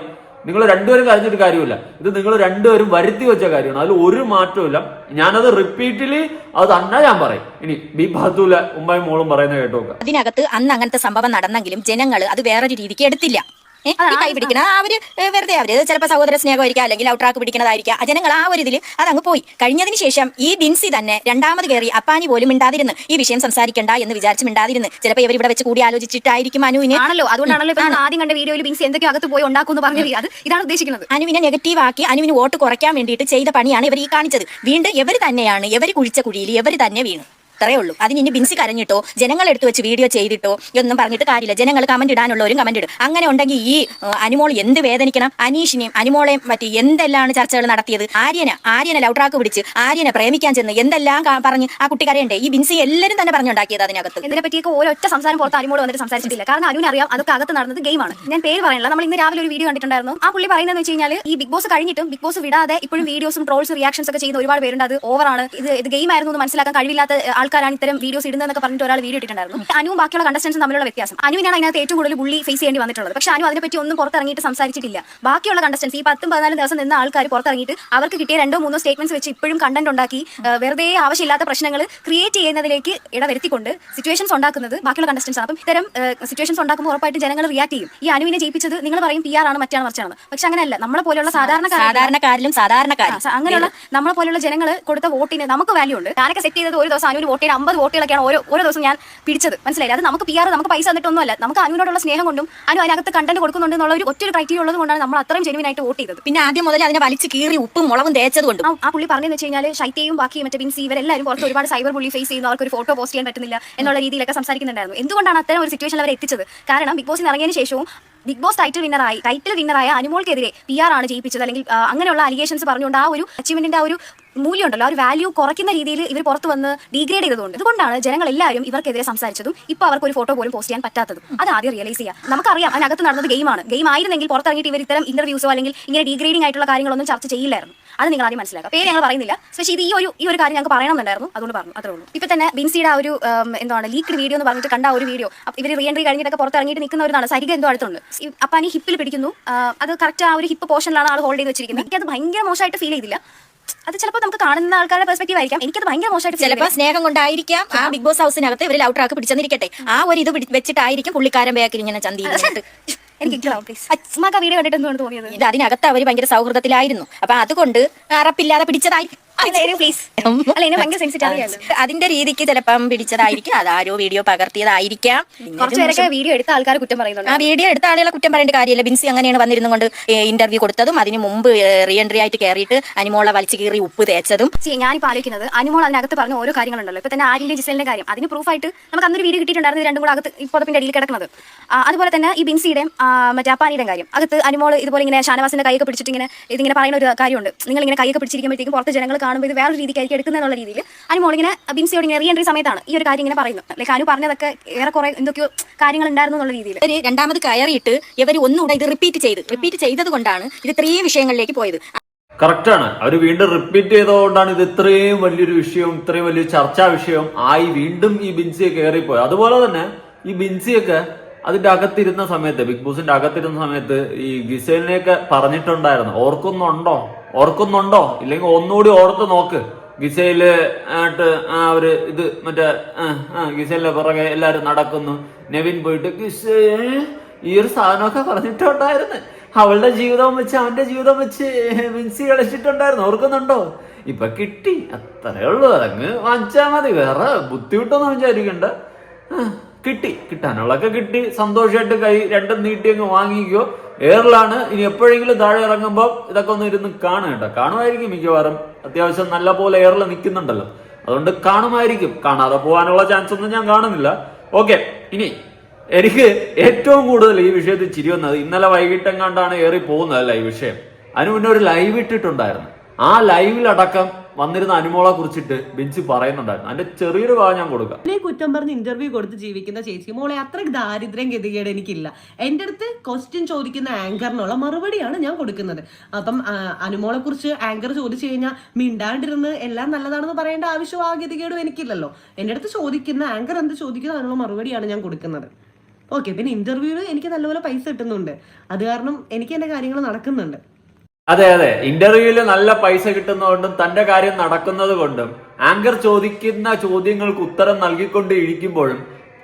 C: നിങ്ങൾ രണ്ടുപേരും കരഞ്ഞിട്ട് കാര്യമില്ല. ഇത് നിങ്ങൾ രണ്ടുപേരും വരുത്തി വെച്ച കാര്യമാണ്. അതിൽ ഒരു മാറ്റവും ഇല്ല. ഞാനത് റിപ്പീറ്റ്ലി അത് തന്നെ ഞാൻ പറയും. ഇനി ബി ഭാത്തൂല ഉമ്മയും മോളും പറയുന്നത് കേട്ടോക്കാം.
E: അതിനകത്ത് അന്ന് അങ്ങനത്തെ സംഭവം നടന്നെങ്കിലും ജനങ്ങൾ അത് വേറൊരു രീതിക്ക് എടുത്തില്ല. കൈ പിടിക്കണ അവര് വെറുതെ അവര് ചിലപ്പോൾ സഹോദര സ്നേഹമായിരിക്കാം, അല്ലെങ്കിൽ ഔട്ട്രാക്ക് പിടിക്കുന്നതായിരിക്കാം. ജനങ്ങൾ ആ ഒരു ഇതിൽ അതങ്ങ് പോയി. കഴിഞ്ഞതിന് ശേഷം ഈ ബിൻസി തന്നെ രണ്ടാമത് കയറി അപ്പാനി പോലും മിണ്ടാതിരുന്ന് ഈ വിഷയം സംസാരിക്കണ്ട എന്ന് വിചാരിച്ച് മിണ്ടാതിരുന്ന് ചിലപ്പോൾ ഇവർ ഇവിടെ വെച്ച് കൂടി ആലോചിച്ചിട്ടായിരിക്കും അനുവിനെ.
D: ആണല്ലോ, അതുകൊണ്ടാണല്ലോ ആദ്യം കണ്ട വീഡിയോയിൽ ബിൻസി എന്തൊക്കെ അകത്ത് പോയി ഉണ്ടാക്കുമെന്ന് പറഞ്ഞത്. ഇതാണ് ഉദ്ദേശിക്കുന്നത്.
E: അനുവിനെ നെഗറ്റീവ് ആക്കി അനുവിന് വോട്ട് കുറയ്ക്കാൻ വേണ്ടിയിട്ട് ചെയ്ത പണിയാണ് ഇവർ ഈ കാണിച്ചത്. വീണ്ടും ഇവർ തന്നെയാണ് ഇവർ കുഴിച്ച കുഴിയിൽ ഇവർ തന്നെ വീണു. അത്രേ ഉള്ളൂ. അതിന് ഇനി ബിൻസി കരഞ്ഞിട്ടോ ജനങ്ങൾ എടുത്തു വെച്ച് വീഡിയോ ചെയ്തിട്ടോ ഒന്നും പറഞ്ഞിട്ട് കാര്യമില്ല. ജനങ്ങൾ കമന്റ് ഇടാനുള്ളവരും കമന്റ് ഇടും. അങ്ങനെ ഉണ്ടെങ്കിൽ ഈ അനുമോൾ എന്ത് വേദനിക്കണം. അനീഷിനെയും അനുമോളെയും പറ്റി എന്തെല്ലാം ചർച്ചകൾ നടത്തിയത്. ആര്യനെ ലൗട്രാക്ക് പിടിച്ച് ആര്യനെ പ്രേമിക്കാൻ ചെന്ന് എന്തെല്ലാം പറഞ്ഞ് ആ കുട്ടി കരയണ്ടേ. ഈ ബിൻസി എല്ലാവരും തന്നെ പറഞ്ഞുണ്ടാക്കിയത് അതിനകത്ത്.
D: ഇതിനെ പറ്റിയൊക്കെ ഒരൊറ്റ സംസാരം പുറത്ത് അനുമോൾ വന്നിട്ട് സംസാരിച്ചിട്ടില്ല. കാരണം അനുവിന് അറിയാം അതൊക്കെ അകത്ത് നടന്നത് ഗെയിമാണ്. ഞാൻ പേര് പറയണില്ല. നമ്മൾ ഇന്ന് രാവിലെ ഒരു വീഡിയോ കണ്ടിട്ടുണ്ടായിരുന്നു. ആ പുള്ളി പറയുന്നത് വെച്ച് കഴിഞ്ഞാൽ ഈ ബിഗ് ബോസ് കഴിഞ്ഞിട്ടും ബിഗ് ബോസ് വിടാതെ ഇപ്പോഴും വീഡിയോസും ട്രോൾസ് റിയാക്ഷൻസ് ഒക്കെ ചെയ്യുന്ന ഒരുപാട് പേരുണ്ട്. അത് ഓവറാണ്, ഇത് ഗെയിം ആയിരുന്നു എന്ന് മനസ്സിലാക്കാൻ കഴിവില്ലാത്ത ആൾക്കാരാണ് ഇത്തരം വീഡിയോസ് ഇടുന്നതെന്നൊക്കെ പറഞ്ഞിട്ട് ഒരാൾ വീഡിയോ ഇട്ടിട്ടുണ്ടായിരുന്നു. അനുവും ബാക്കിയുള്ള കണ്ടസ്റ്റൻസും തമ്മിലുള്ള വ്യത്യാസം. അനുവിനാണ് അതിനകത്ത് ഏറ്റവും കൂടുതൽ ബുള്ളി ഫേസ് ചെയ്യേണ്ടി വന്നിട്ടുള്ളത്. പക്ഷേ അനു അതിനെപ്പറ്റി ഒന്നും പുറത്തിറങ്ങിയിട്ട് സംസാരിച്ചിട്ടില്ല. ബാക്കിയുള്ള കണ്ടസ്റ്റൻസ് ഈ 10-14 ദിവസം നിന്ന ആൾക്കാർ പുറത്തിറങ്ങിയിട്ട് അവർക്ക് കിട്ടിയ 2-3 സ്റ്റേറ്റ്മെന്റ്സ് വെച്ച് ഇപ്പോഴും കണ്ടന്റ് ഉണ്ടാക്കി വെറുതെ ആവശ്യമില്ലാത്ത പ്രശ്നങ്ങൾ ക്രിയേറ്റ് ചെയ്യുന്നതിലേക്ക് ഇടവരുത്തിക്കൊണ്ട് സിറ്റുവേഷൻസ് ഉണ്ടാക്കുന്നത് ബാക്കിയുള്ള കണ്ടസ്റ്റൻസ് ആണ്. അപ്പം ഇത്തരം സിറ്റുവേഷൻസ് ഉണ്ടാക്കുമ്പോൾ ഉറപ്പായിട്ട് ജനങ്ങൾ റിയാക്ട് ചെയ്യും. ഈ അനുവിനെ ജയിപ്പിച്ചത് നിങ്ങൾ പറയും PR ആണ് മറ്റാണ് മറിച്ചാണ്. പക്ഷെ അങ്ങനെയല്ല. നമ്മളെ പോലെയുള്ള
E: സാധാരണക്കാരിലും
D: അങ്ങനെയുള്ള നമ്മളെ പോലെയുള്ള ജനങ്ങൾ കൊടുത്ത വോട്ടിന് നമുക്ക് വാല്യൂ ഉണ്ട്. ഞാനൊക്കെ സെറ്റ് ചെയ്തത് ഒരു ദിവസം അനുവിന് വോട്ട് ചെയ്ത് 50 വോട്ടുകളൊക്കെയാണ് ഓരോ ദിവസം ഞാൻ പിടിച്ചത്. മനസ്സിലായില്ല. അത് നമുക്ക് PR നമുക്ക് പൈസ തന്നിട്ടൊന്നുമല്ല. നമുക്ക് അനുവിനോടുള്ള സ്നേഹം കൊണ്ടും അനു അതിനകത്ത് കണ്ടന്റ് കൊടുക്കുന്നുണ്ട് എന്നുള്ള ഒരു ഒറ്റൊരു ക്രൈറ്റീരിയ ഉള്ളത് കൊണ്ടാണ് നമ്മൾ അത്രയും ജെനുവിൻ ആയിട്ട് വോട്ട് ചെയ്തത്.
E: പിന്നെ ആദ്യം മുതൽ അതിനെ വലിച്ചു കീറി ഉപ്പും മുളകും തേച്ചത് കൊണ്ട്
D: ആ പുള്ളി പറഞ്ഞതെന്ന് വെച്ച് കഴിഞ്ഞാൽ ശൈത്യയും ബാക്കി മറ്റേ ബിൻസി ഇവരെല്ലാവരും പുറത്ത് ഒരുപാട് സൈബർ ബുള്ളി ഫേസ് ചെയ്യുന്നു. അവർക്ക് ഒരു ഫോട്ടോ പോസ്റ്റ് ചെയ്യാൻ പറ്റുന്നില്ല എന്നുള്ള രീതിയിലൊക്കെ സംസാരിക്കുന്നുണ്ടായിരുന്നു. എന്തുകൊണ്ടാണ് അത്തരം ഒരു സിറ്റുവേഷൻ അവരെ എത്തിച്ചത്? കാരണം ബിഗ് ബോസിൽ ഇറങ്ങിയതിന് ശേഷവും ബിഗ് ബോസ് ടൈറ്റിൽ വിന്നറായ അനുമോൾക്കെതിരെ PR ആണ് ജയിപ്പിച്ചത് അല്ലെങ്കിൽ അങ്ങനെയുള്ള അലിഗേഷൻസ് പറഞ്ഞുകൊണ്ട് ആ ഒരു അച്ചീവ്മെന്റിന്റെ ആ ഒരു മൂല്യം ഉണ്ടല്ലോ, ആ ഒരു വാല്യൂ കുറയ്ക്കുന്ന രീതിയിൽ ഇവർ പുറത്ത് വന്ന് ഡീഗ്രേഡ് ചെയ്തതുകൊണ്ട് അതുകൊണ്ടാണ് ജനങ്ങൾ എല്ലാവരും ഇവർക്കെതിരെ സംസാരിച്ചതും ഇപ്പോൾ അവർക്ക് ഒരു ഫോട്ടോ പോലും പോസ്റ്റ് ചെയ്യാൻ പറ്റാത്തതും. അത് ആദ്യം റിയലൈസ് ചെയ്യാം. നമുക്കറിയാം അതിനകത്ത് നടന്നത് ഗെയിമാണ്. ഗെയിം ആയിരുന്നെങ്കിൽ പുറത്തിറങ്ങിയിട്ട് ഇവർ ഇത്തരം ഇന്റർവ്യൂസോ അല്ലെങ്കിൽ ഇങ്ങനെ ഡീഗ്രേഡിംഗ് ആയിട്ടുള്ള കാര്യങ്ങളൊന്നും ചർച്ച ചെയ്യില്ലായിരുന്നു. അത് നിങ്ങൾ ആദ്യം മനസ്സിലാക്കുക. പേര് ഞങ്ങൾ പറയുന്നില്ല. പക്ഷേ ഇത് ഈ ഒരു കാര്യം ഞങ്ങൾക്ക് പറയണമെന്നുണ്ടായിരുന്നു. അതുകൊണ്ട് പറഞ്ഞു. അത്രേ ഉള്ളൂ. ഇപ്പൊ തന്നെ ബിൻസിയുടെ ആ ഒരു എന്താണ് ലീക്ക്ഡ് വീഡിയോ എന്ന് പറഞ്ഞിട്ട് കണ്ട ഒരു വീഡിയോ ഇവർ റീ എൻട്രി കഴിഞ്ഞിട്ടൊക്കെ പുറത്തിറങ്ങിയിട്ട് നിൽക്കുന്ന ഒരു സരിക എന്തോ അടുത്തുണ്ട്. അപ്പാനി ഹിപ്പിൽ പിടിക്കുന്നു. അത് കറക്റ്റ് ആ ഒരു ഹിപ്പ് പോർഷനിലാണ് ആൾ ഹോൾഡ് ചെയ്ത് വെച്ചിരിക്കുന്നത്. എനിക്കത് ഭയങ്കര മോശമായിട്ട് ഫീൽ ചെയ്തില്ല. അത് ചിലപ്പോൾ നമുക്ക് കാണുന്ന ആൾക്കാരുടെ പെർസ്പെക്റ്റീവ് ആയിരിക്കാം. എനിക്കത് ഭയങ്കര മോശമായിട്ട്
E: ചിലപ്പോൾ സ്നേഹം കൊണ്ടായിരിക്കാം ആ ബിഗ് ബോസ് ഹൗസിനകത്ത് ഇവർ ലൗട്രാക്ക് പിടിച്ചെന്നിരിക്കട്ടെ. ആ ഒരു ഇത് വെച്ചിട്ടായിരിക്കും പുള്ളിക്കാരൻ ബാക്കിൽ ഇങ്ങനെ ചന്തി
D: എനിക്ക് വീഡിയോ കണ്ടിട്ട് എന്തുകൊണ്ട് തോന്നിയത്?
E: ഇത് അതിനകത്ത് അവർ ഭയങ്കര സൗഹൃദത്തിലായിരുന്നു. അപ്പൊ അതുകൊണ്ട് അറപ്പില്ലാതെ പിടിച്ചതായിരിക്കും. അതിന്റെ രീതിക്ക് ചിലപ്പം പിടിച്ചതായിരിക്കും. അതാരോ വീഡിയോ പകർത്തിയതായിരിക്കാം.
D: കുറച്ചുപേരൊക്കെ വീഡിയോ എടുത്ത ആൾക്കാർ കുറ്റം പറയുന്നുണ്ട്.
E: ആ വീഡിയോ എടുത്ത ആളുകളെ കുറ്റം പറയേണ്ട കാര്യമില്ല. ബിൻസി അങ്ങനെയാണ് വന്നിരുന്നുകൊണ്ട് ഇന്റർവ്യൂ കൊടുത്തതും അതിന് മുമ്പ് റീ എൻട്രി ആയിട്ട് കയറിയിട്ട് അനുമോളെ വലിച്ചു കീറി ഉപ്പ് തേച്ചതും.
D: ഞാനിപ്പോൾ ആലോചിക്കുന്നത് അനുമോൾ അതിനകത്ത് പറഞ്ഞ ഓരോ കാര്യങ്ങളുണ്ടല്ലോ. ഇപ്പൊ തന്നെ ആര്യന്റെ ജിസലിന്റെ കാര്യം അതിന് പ്രൂഫായിട്ട് നമുക്ക് അന്നൊരു വീഡിയോ കിട്ടിയിട്ടുണ്ടായിരുന്നു. രണ്ടും കൂടെ അകത്ത് പുറത്തിന്റെ അടിയിൽ കിടക്കുന്നത്. അതുപോലെ തന്നെ ഈ ബിൻസിയുടെയും മറ്റേ അപ്പാനിയുടെ കാര്യം അകത്ത് അനുമോൾ ഇതുപോലെ ഇങ്ങനെ ഷാനവാസിന്റെ കൈയൊക്കെ പിടിച്ചിട്ട് ഇതിങ്ങനെ പറയുന്ന ഒരു കാര്യമുണ്ട്. നിങ്ങൾ ഇങ്ങനെ കൈയൊക്കെ പിടിച്ചിരിക്കുമ്പോഴത്തേക്കും പുറത്ത് ജനങ്ങൾ കാണുമ്പോൾ ഇത് വേറൊരു രീതിക്കായിരിക്കും എടുക്കുന്നതെന്നുള്ള രീതിയിൽ അനുമോൾ ഇങ്ങനെ ബിൻസിയോട് ഇങ്ങനെ റീ എൻട്രി സമയത്താണ് ഈ ഒരു കാര്യം ഇങ്ങനെ പറയുന്നത്. ലൈക്ക് അനു പറഞ്ഞതൊക്കെ ഏറെക്കുറെ എന്തൊക്കെയോ കാര്യങ്ങൾ ഉണ്ടായിരുന്നു എന്നുള്ള രീതിയിൽ
E: രണ്ടാമത് കയറിയിട്ട് ഇവർ ഒന്നുകൂടെ ഇത് റിപ്പീറ്റ് ചെയ്തത് കൊണ്ടാണ് ഇത് ഇത്രയും വിഷയങ്ങളിലേക്ക് പോയത്.
C: കറക്റ്റാണ്. അവർ വീണ്ടും റിപ്പീറ്റ് ചെയ്തതുകൊണ്ടാണ് ഇത് ഇത്രയും വലിയൊരു വിഷയവും ഇത്രയും വലിയൊരു ചർച്ചാ വിഷയവും ആയി വീണ്ടും ഈ ബിൻസിയെ കയറിപ്പോയത്. അതുപോലെ തന്നെ ഈ ബിൻസിയൊക്കെ അതിന്റെ അകത്തിരുന്ന സമയത്ത് ബിഗ് ബോസിന്റെ അകത്തിരുന്ന സമയത്ത് ഈ ഗിസേലിനെയൊക്കെ പറഞ്ഞിട്ടുണ്ടായിരുന്നു. ഓർക്കുന്നുണ്ടോ ഇല്ലെങ്കിൽ ഒന്നുകൂടി ഓർത്ത് നോക്ക്. ഗിസേല് ആയിട്ട് അവര് ഇത് മറ്റേ ഗിസേലിന്റെ പുറകെ എല്ലാരും നടക്കുന്നു. നെവിൻ പോയിട്ട് ഗിസേ ഈ ഒരു സാധനമൊക്കെ പറഞ്ഞിട്ടുണ്ടായിരുന്നു. അവളുടെ ജീവിതം വെച്ച് അവന്റെ ജീവിതം വെച്ച് ബിൻസി കളിച്ചിട്ടുണ്ടായിരുന്നു. ഓർക്കുന്നുണ്ടോ? ഇപ്പൊ കിട്ടി. അത്രേ ഉള്ളൂ. അതങ്ങ് വാങ്ങിച്ചാൽ മതി. വേറെ ബുദ്ധിമുട്ടൊന്നും വിചാരിക്കണ്ട. കിട്ടാനുള്ളതൊക്കെ കിട്ടി. സന്തോഷമായിട്ട് കൈ രണ്ടും നീട്ടി അങ്ങ് വാങ്ങിക്കോ. എയറിലാണ്. ഇനി എപ്പോഴെങ്കിലും താഴെ ഇറങ്ങുമ്പോൾ ഇതൊക്കെ ഒന്ന് ഇരുന്ന് കാണും കേട്ടോ. കാണുമായിരിക്കും മിക്കവാറും. അത്യാവശ്യം നല്ല പോലെ എയറിൽ നിൽക്കുന്നുണ്ടല്ലോ. അതുകൊണ്ട് കാണുമായിരിക്കും. കാണാതെ പോകാനുള്ള ചാൻസ് ഒന്നും ഞാൻ കാണുന്നില്ല. ഓക്കെ. ഇനി എനിക്ക് ഏറ്റവും കൂടുതൽ ഈ വിഷയത്തിൽ ചിരി വന്നത് ഇന്നലെ വൈകിട്ടെങ്ങാണ്ടാണ് ഏറി പോകുന്നതല്ല ഈ വിഷയം. അതിന് മുന്നേ ഒരു ലൈവ് ഇട്ടിട്ടുണ്ടായിരുന്നു. ആ ലൈവിലടക്കം വന്നിരുന്ന അനുമോളെ കുറിച്ചിട്ട് ബിൻസി പറയുന്നുണ്ടായിരുന്നു. അതിന്റെ ചെറിയൊരു ഭാഗം ഞാൻ കൊടുക്കാം.
A: എന്നെ കുറ്റം പറഞ്ഞ് ഇന്റർവ്യൂ കൊടുത്ത് ജീവിക്കുന്ന ചേച്ചി മോളെ അത്ര ദാരിദ്ര്യം ഗതികേട് എനിക്കില്ല. എൻ്റെ അടുത്ത് ക്വസ്റ്റ്യൻ ചോദിക്കുന്ന ആങ്കറിനുള്ള മറുപടിയാണ് ഞാൻ കൊടുക്കുന്നത്. അപ്പം അനുമോളെ കുറിച്ച് ആങ്കർ ചോദിച്ചു കഴിഞ്ഞാൽ മിണ്ടാണ്ടിരുന്ന് എല്ലാം നല്ലതാണെന്ന് പറയേണ്ട ആവശ്യം ആ ഗതികേടും എനിക്കില്ലല്ലോ. എൻ്റെ അടുത്ത് ചോദിക്കുന്ന ആങ്കർ എന്ത് ചോദിക്കുന്ന അതിനുള്ള മറുപടിയാണ് ഞാൻ കൊടുക്കുന്നത്. ഓക്കെ, പിന്നെ ഇന്റർവ്യൂവിൽ എനിക്ക് നല്ലപോലെ പൈസ കിട്ടുന്നുണ്ട്. അത് കാരണം എനിക്ക് എൻ്റെ കാര്യങ്ങൾ നടക്കുന്നുണ്ട്.
C: അതെ, ഇന്റർവ്യൂവിൽ നല്ല പൈസ കിട്ടുന്നതുകൊണ്ടും തന്റെ കാര്യം നടക്കുന്നത് കൊണ്ടും ആങ്കർ ചോദിക്കുന്ന ചോദ്യങ്ങൾക്ക് ഉത്തരം നൽകിക്കൊണ്ട് ഇരിക്കുമ്പോഴും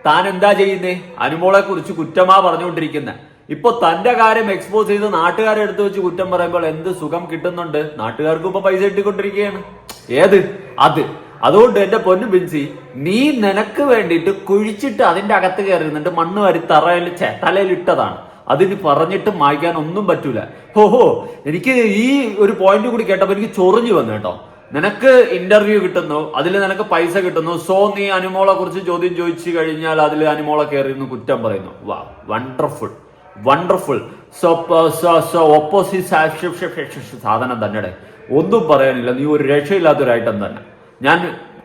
C: താൻ എന്താ ചെയ്യുന്നേ? അനുമോളെ കുറിച്ച് കുറ്റമാ പറഞ്ഞുകൊണ്ടിരിക്കുന്നത്. ഇപ്പൊ തന്റെ കാര്യം എക്സ്പോസ് ചെയ്ത് നാട്ടുകാരെ എടുത്തു വെച്ച് കുറ്റം പറയുമ്പോൾ എന്ത് സുഖം കിട്ടുന്നുണ്ട്? നാട്ടുകാർക്കും ഇപ്പൊ പൈസ കിട്ടിക്കൊണ്ടിരിക്കുകയാണ്. അതുകൊണ്ട് എന്റെ പൊന്നു ബിൻസി, നീ നിനക്ക് വേണ്ടിയിട്ട് കുഴിച്ചിട്ട് അതിന്റെ അകത്ത് കയറുന്നുണ്ട് മണ്ണ് വാരി തലയിൽ ഇട്ടതാണ്. അതിന് പറഞ്ഞിട്ട് മായ്ക്കാൻ ഒന്നും പറ്റൂല. എനിക്ക് ഈ ഒരു പോയിന്റ് കൂടി കേട്ടപ്പോ എനിക്ക് ചൊറിഞ്ഞു വന്നു കേട്ടോ. നിനക്ക് ഇന്റർവ്യൂ കിട്ടുന്നു, അതിൽ നിനക്ക് പൈസ കിട്ടുന്നു, സോ നീ അനുമോളെ കുറിച്ച് ചോദ്യം ചോദിച്ചു കഴിഞ്ഞാൽ അതിൽ അനുമോളെ കയറിയിരുന്നു കുറ്റം പറയുന്നു. വാ, വണ്ടർഫുൾ. സാധനം തന്നെ, ഒന്നും പറയാനില്ല. നീ ഒരു രക്ഷയില്ലാത്തൊരു ഐറ്റം തന്നെ. ഞാൻ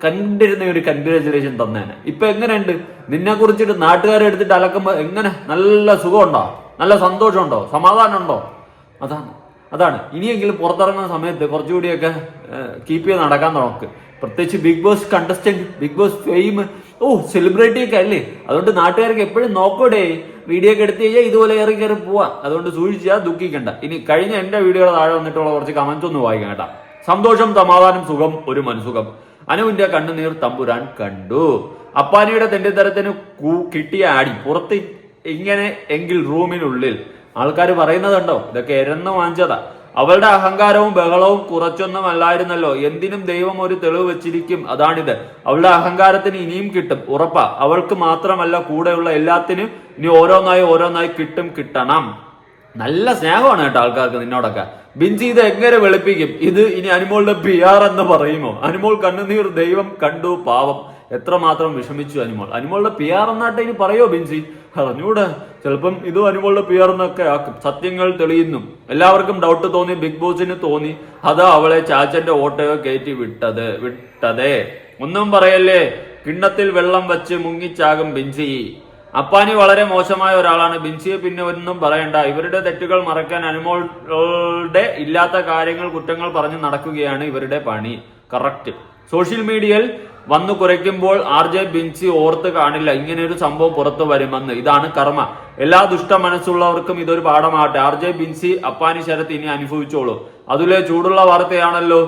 C: കണ്ടിരുന്ന ഒരു കൺഗ്രാജുലേഷൻ തന്നേനെ. ഇപ്പൊ എങ്ങനെയുണ്ട്? നിന്നെ കുറിച്ചിട്ട് നാട്ടുകാരെ എടുത്തിട്ട് അലക്കുമ്പോ എങ്ങനെ? നല്ല സുഖമുണ്ടോ? നല്ല സന്തോഷമുണ്ടോ? സമാധാനം ഉണ്ടോ? അതാണ് ഇനിയെങ്കിലും പുറത്തിറങ്ങുന്ന സമയത്ത് കുറച്ചുകൂടിയൊക്കെ കീപ്പ് ചെയ്ത് നടക്കാൻ നോക്ക്. പ്രത്യേകിച്ച് Bigg Boss contestant, Bigg Boss fame, celebrity ഒക്കെ അല്ലേ. അതുകൊണ്ട് നാട്ടുകാർക്ക് എപ്പോഴും നോക്കൂടെ, വീഡിയോ ഒക്കെ എടുത്ത് കഴിഞ്ഞാൽ ഇതുപോലെ കയറി പോവാം. അതുകൊണ്ട് സൂക്ഷിച്ചാൽ ദുഃഖിക്കണ്ട. ഇനി കഴിഞ്ഞ എന്റെ വീഡിയോയുടെ താഴെ വന്നിട്ടുള്ള കുറച്ച് കമന്റ്സ് ഒന്ന് വായിക്കാം കേട്ടാ. സന്തോഷം, സമാധാനം, സുഖം, ഒരു മനസുഖം. അനുവിന്റെ കണ്ണുനീർ തമ്പുരാൻ കണ്ടു. അപ്പാനിയുടെ തെണ്ടിത്തരത്തിന് കിട്ടിയ ആടി പുറത്ത് ഇങ്ങനെ എങ്കിൽ റൂമിനുള്ളിൽ. ആൾക്കാർ പറയുന്നതുണ്ടോ, ഇതൊക്കെ എരന്ന് വാങ്ങിച്ചതാ. അവളുടെ അഹങ്കാരവും ബഹളവും കുറച്ചൊന്നും അല്ലായിരുന്നല്ലോ. എന്തിനും ദൈവം ഒരു തെളിവ് വെച്ചിരിക്കും. അതാണിത്. അവളുടെ അഹങ്കാരത്തിന് ഇനിയും കിട്ടും, ഉറപ്പാ. അവൾക്ക് മാത്രമല്ല, കൂടെയുള്ള എല്ലാത്തിനും ഇനി ഓരോന്നായി കിട്ടണം. നല്ല സ്നേഹമാണ് കേട്ടോ ആൾക്കാർക്ക് നിന്നോടൊക്കെ. ബിൻസി ഇത് എങ്ങനെ വെളുപ്പിക്കും? ഇത് ഇനി അനുമോളുടെ PR എന്ന് പറയുമോ? അനുമോൾ കണ്ണുനീർ ദൈവം കണ്ടു, പാവം. എത്രമാത്രം വിഷമിച്ചു അനുമോളുടെ PR എന്നാട്ടെ ഇനി പറയോ ബിൻസി? അറിഞ്ഞൂടെ, ചിലപ്പം ഇത് അനുമോളുടെ PR എന്നൊക്കെ ആക്കും. സത്യങ്ങൾ തെളിയുന്നു. എല്ലാവർക്കും ഡൗട്ട് തോന്നി, ബിഗ് ബോസിന് തോന്നി. അതാ അവളെ ചാച്ചന്റെ ഓട്ടയോ കയറ്റി വിട്ടതേ. ഒന്നും പറയല്ലേ, കിണ്ണത്തിൽ വെള്ളം വെച്ച് മുങ്ങിച്ചാകും ബിൻസി. അപ്പാനി വളരെ മോശമായ ഒരാളാണ്. ബിൻസിയെ പിന്നെ ഒന്നും പറയണ്ട. ഇവരുടെ തെറ്റുകൾ മറക്കാൻ അനുമോളുടെ ഇല്ലാത്ത കാര്യങ്ങൾ, കുറ്റങ്ങൾ പറഞ്ഞു നടക്കുകയാണ് ഇവരുടെ പണി. കറക്റ്റ്. സോഷ്യൽ മീഡിയയിൽ വന്നു കുറയ്ക്കുമ്പോൾ RJ ബിൻസി ഓർത്ത് കാണില്ല ഇങ്ങനെ ഒരു സംഭവം പുറത്തു വരുമെന്ന്. ഇതാണ് കർമ്മ. എല്ലാ ദുഷ്ട മനസ്സുള്ളവർക്കും ഇതൊരു പാഠമാകട്ടെ. RJ ബിൻസി, അപ്പാനി ശരത്ത് ഇനി അനുഭവിച്ചോളൂ. അതിലെ ചൂടുള്ള വാർത്തയാണല്ലോ.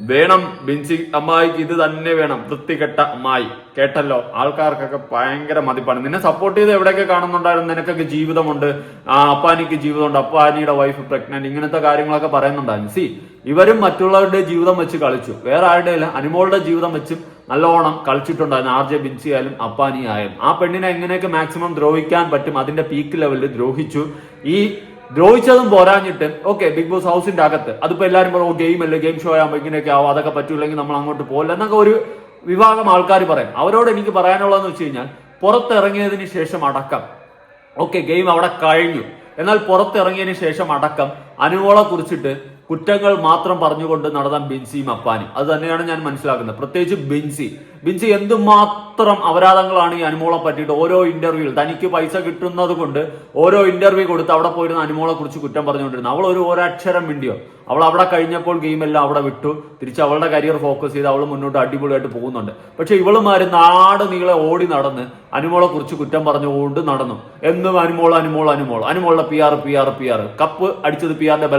C: വേണം ബിൻസി അമ്മായിക്ക് ഇത് തന്നെ വേണം. വൃത്തികെട്ട അമ്മായി. കേട്ടല്ലോ, ആൾക്കാർക്കൊക്കെ ഭയങ്കര മതിപ്പാണ്. നിന്നെ സപ്പോർട്ട് ചെയ്ത് എവിടെയൊക്കെ കാണുന്നുണ്ടായിരുന്നു. നിനക്കൊക്കെ ജീവിതമുണ്ട്, അപ്പാനിക്ക് ജീവിതമുണ്ട്, അപ്പാനിയുടെ വൈഫ് പ്രഗ്നന്റ്, ഇങ്ങനത്തെ കാര്യങ്ങളൊക്കെ പറയുന്നുണ്ടായിരുന്നു. ഇവരും മറ്റുള്ളവരുടെ ജീവിതം വെച്ച് കളിച്ചു. വേറെ ആരുടെ അല്ല, അനുമോളുടെ ജീവിതം വെച്ചും നല്ലോണം കളിച്ചിട്ടുണ്ടായിരുന്നു. RJ ബിൻസി ആയാലും അപ്പാനി ആയാലും. ആ പെണ്ണിനെ എങ്ങനെയൊക്കെ മാക്സിമം ദ്രോഹിക്കാൻ പറ്റും അതിന്റെ പീക്ക് ലെവലിൽ ദ്രോഹിച്ചു. ഈ ദ്രോഹിച്ചതും പോരാഞ്ഞിട്ട് ബിഗ് ബോസ് ഹൗസിന്റെ അകത്ത് അതിപ്പോ എല്ലാവരും പറയും ഗെയിം അല്ലേ, ഗെയിം ഷോ ആകുമ്പോൾ ഇങ്ങനെയൊക്കെ ആവും, അതൊക്കെ പറ്റൂല്ലെങ്കിൽ നമ്മൾ അങ്ങോട്ട് പോകില്ല എന്നൊക്കെ ഒരു വിഭാഗം ആൾക്കാർ പറയും. അവരോട് എനിക്ക് പറയാനുള്ളതെന്ന് വെച്ച് കഴിഞ്ഞാൽ, പുറത്തിറങ്ങിയതിന് ശേഷം അടക്കം ഗെയിം അവിടെ കഴിഞ്ഞു. എന്നാൽ പുറത്തിറങ്ങിയതിന് ശേഷം അടക്കം അനുമോളെ കുറിച്ചിട്ട് കുറ്റങ്ങൾ മാത്രം പറഞ്ഞുകൊണ്ട് നടന്ന ബിൻസിയും അപ്പാനും. അത് തന്നെയാണ് ഞാൻ മനസ്സിലാക്കുന്നത്. പ്രത്യേകിച്ച് ബിൻസി എന്തുമാത്രം അപരാധങ്ങളാണ് ഈ അനുമോളെ പറ്റിയിട്ട് ഓരോ ഇന്റർവ്യൂവിൽ തനിക്ക് പൈസ കിട്ടുന്നത് കൊണ്ട് ഓരോ ഇന്റർവ്യൂ കൊടുത്ത് അവിടെ പോയിരുന്ന അനുമോളെ കുറിച്ച് കുറ്റം പറഞ്ഞുകൊണ്ടിരുന്നു. അവൾ ഒരക്ഷരം മിണ്ടിയോ? അവൾ അവിടെ കഴിഞ്ഞപ്പോൾ ഗെയിമെല്ലാം അവിടെ വിട്ടു, തിരിച്ച് അവളുടെ കരിയർ ഫോക്കസ് ചെയ്ത് അവൾ മുന്നോട്ട് അടിപൊളിയായിട്ട് പോകുന്നുണ്ട്. പക്ഷെ ഇവളുമാര് നാട് നീളെ ഓടി നടന്ന് അനുമോളെ കുറിച്ച് കുറ്റം പറഞ്ഞുകൊണ്ട് നടന്നു. എന്നും അനുമോളുടെ PR കപ്പ് അടിച്ചത് PR-ന്റെ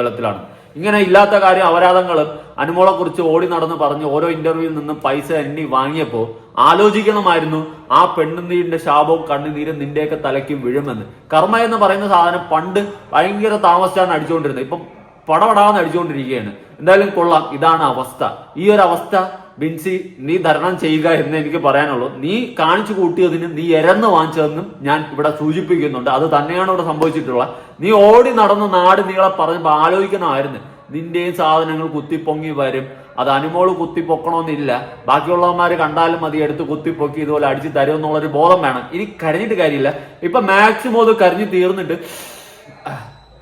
C: ബലത്തിലാണ്. ഇങ്ങനെ ഇല്ലാത്ത കാര്യം അപരാധങ്ങളും അനുമോളെ കുറിച്ച് ഓടി നടന്ന് പറഞ്ഞ് ഓരോ ഇന്റർവ്യൂവിൽ നിന്നും പൈസ എണ്ണി വാങ്ങിയപ്പോ ആലോചിക്കണമായിരുന്നു, ആ പെണ്ണുനീരിന്റെ ശാപവും കണ്ണുനീരും നിന്റെയൊക്കെ തലയ്ക്കും വീഴുമെന്ന്. കർമ്മ എന്ന് പറയുന്ന സാധനം പണ്ട് ഭയങ്കര താമസിച്ചാണ് അടിച്ചുകൊണ്ടിരുന്നത്. ഇപ്പം പടപടാന്ന് അടിച്ചുകൊണ്ടിരിക്കുകയാണ്. എന്തായാലും കൊള്ളാം. ഇതാണ് അവസ്ഥ. ഈ ഒരു അവസ്ഥ ബിൻസി നീ തരണം ചെയ്യുക എന്ന് എനിക്ക് പറയാനുള്ളൂ. നീ കാണിച്ചു കൂട്ടിയതിനും നീ എരന്ന് വാങ്ങിച്ചതെന്നും ഞാൻ ഇവിടെ സൂചിപ്പിക്കുന്നുണ്ട്. അത് തന്നെയാണ് ഇവിടെ സംഭവിച്ചിട്ടുള്ളത്. നീ ഓടി നടന്ന് നാട് നീളെ പറഞ്ഞപ്പോൾ ആലോചിക്കണമായിരുന്നു, നിന്റെയും സാധനങ്ങൾ കുത്തിപ്പൊങ്ങി വരും. അത് അനുമോള് കുത്തിപ്പൊക്കണമെന്നില്ല, ബാക്കിയുള്ളവന്മാര് കണ്ടാലും മതി എടുത്ത് കുത്തിപ്പൊക്കി ഇതുപോലെ അടിച്ചു തരും എന്നുള്ളൊരു ബോധം വേണം. ഇനി കരഞ്ഞിട്ട് കാര്യമില്ല. ഇപ്പൊ മാക്സിമം അത് കരഞ്ഞു തീർന്നിട്ട്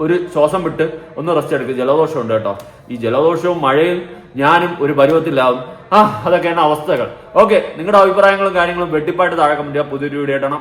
C: ഒരു ശ്വാസം വിട്ട് ഒന്ന് റെസ്റ്റ് എടുക്കുക. ജലദോഷം ഉണ്ട് കേട്ടോ. ഈ ജലദോഷവും മഴയും ഞാനും ഒരു പരുവത്തിലാവും. അതൊക്കെയാണ് അവസ്ഥകൾ. ഓക്കെ, നിങ്ങളുടെ അഭിപ്രായങ്ങളും കാര്യങ്ങളും വെട്ടിപ്പായിട്ട് താഴെ കമന്റ് ചെയ്യുക. പുതിയൊരു വീഡിയോ ഇടണം.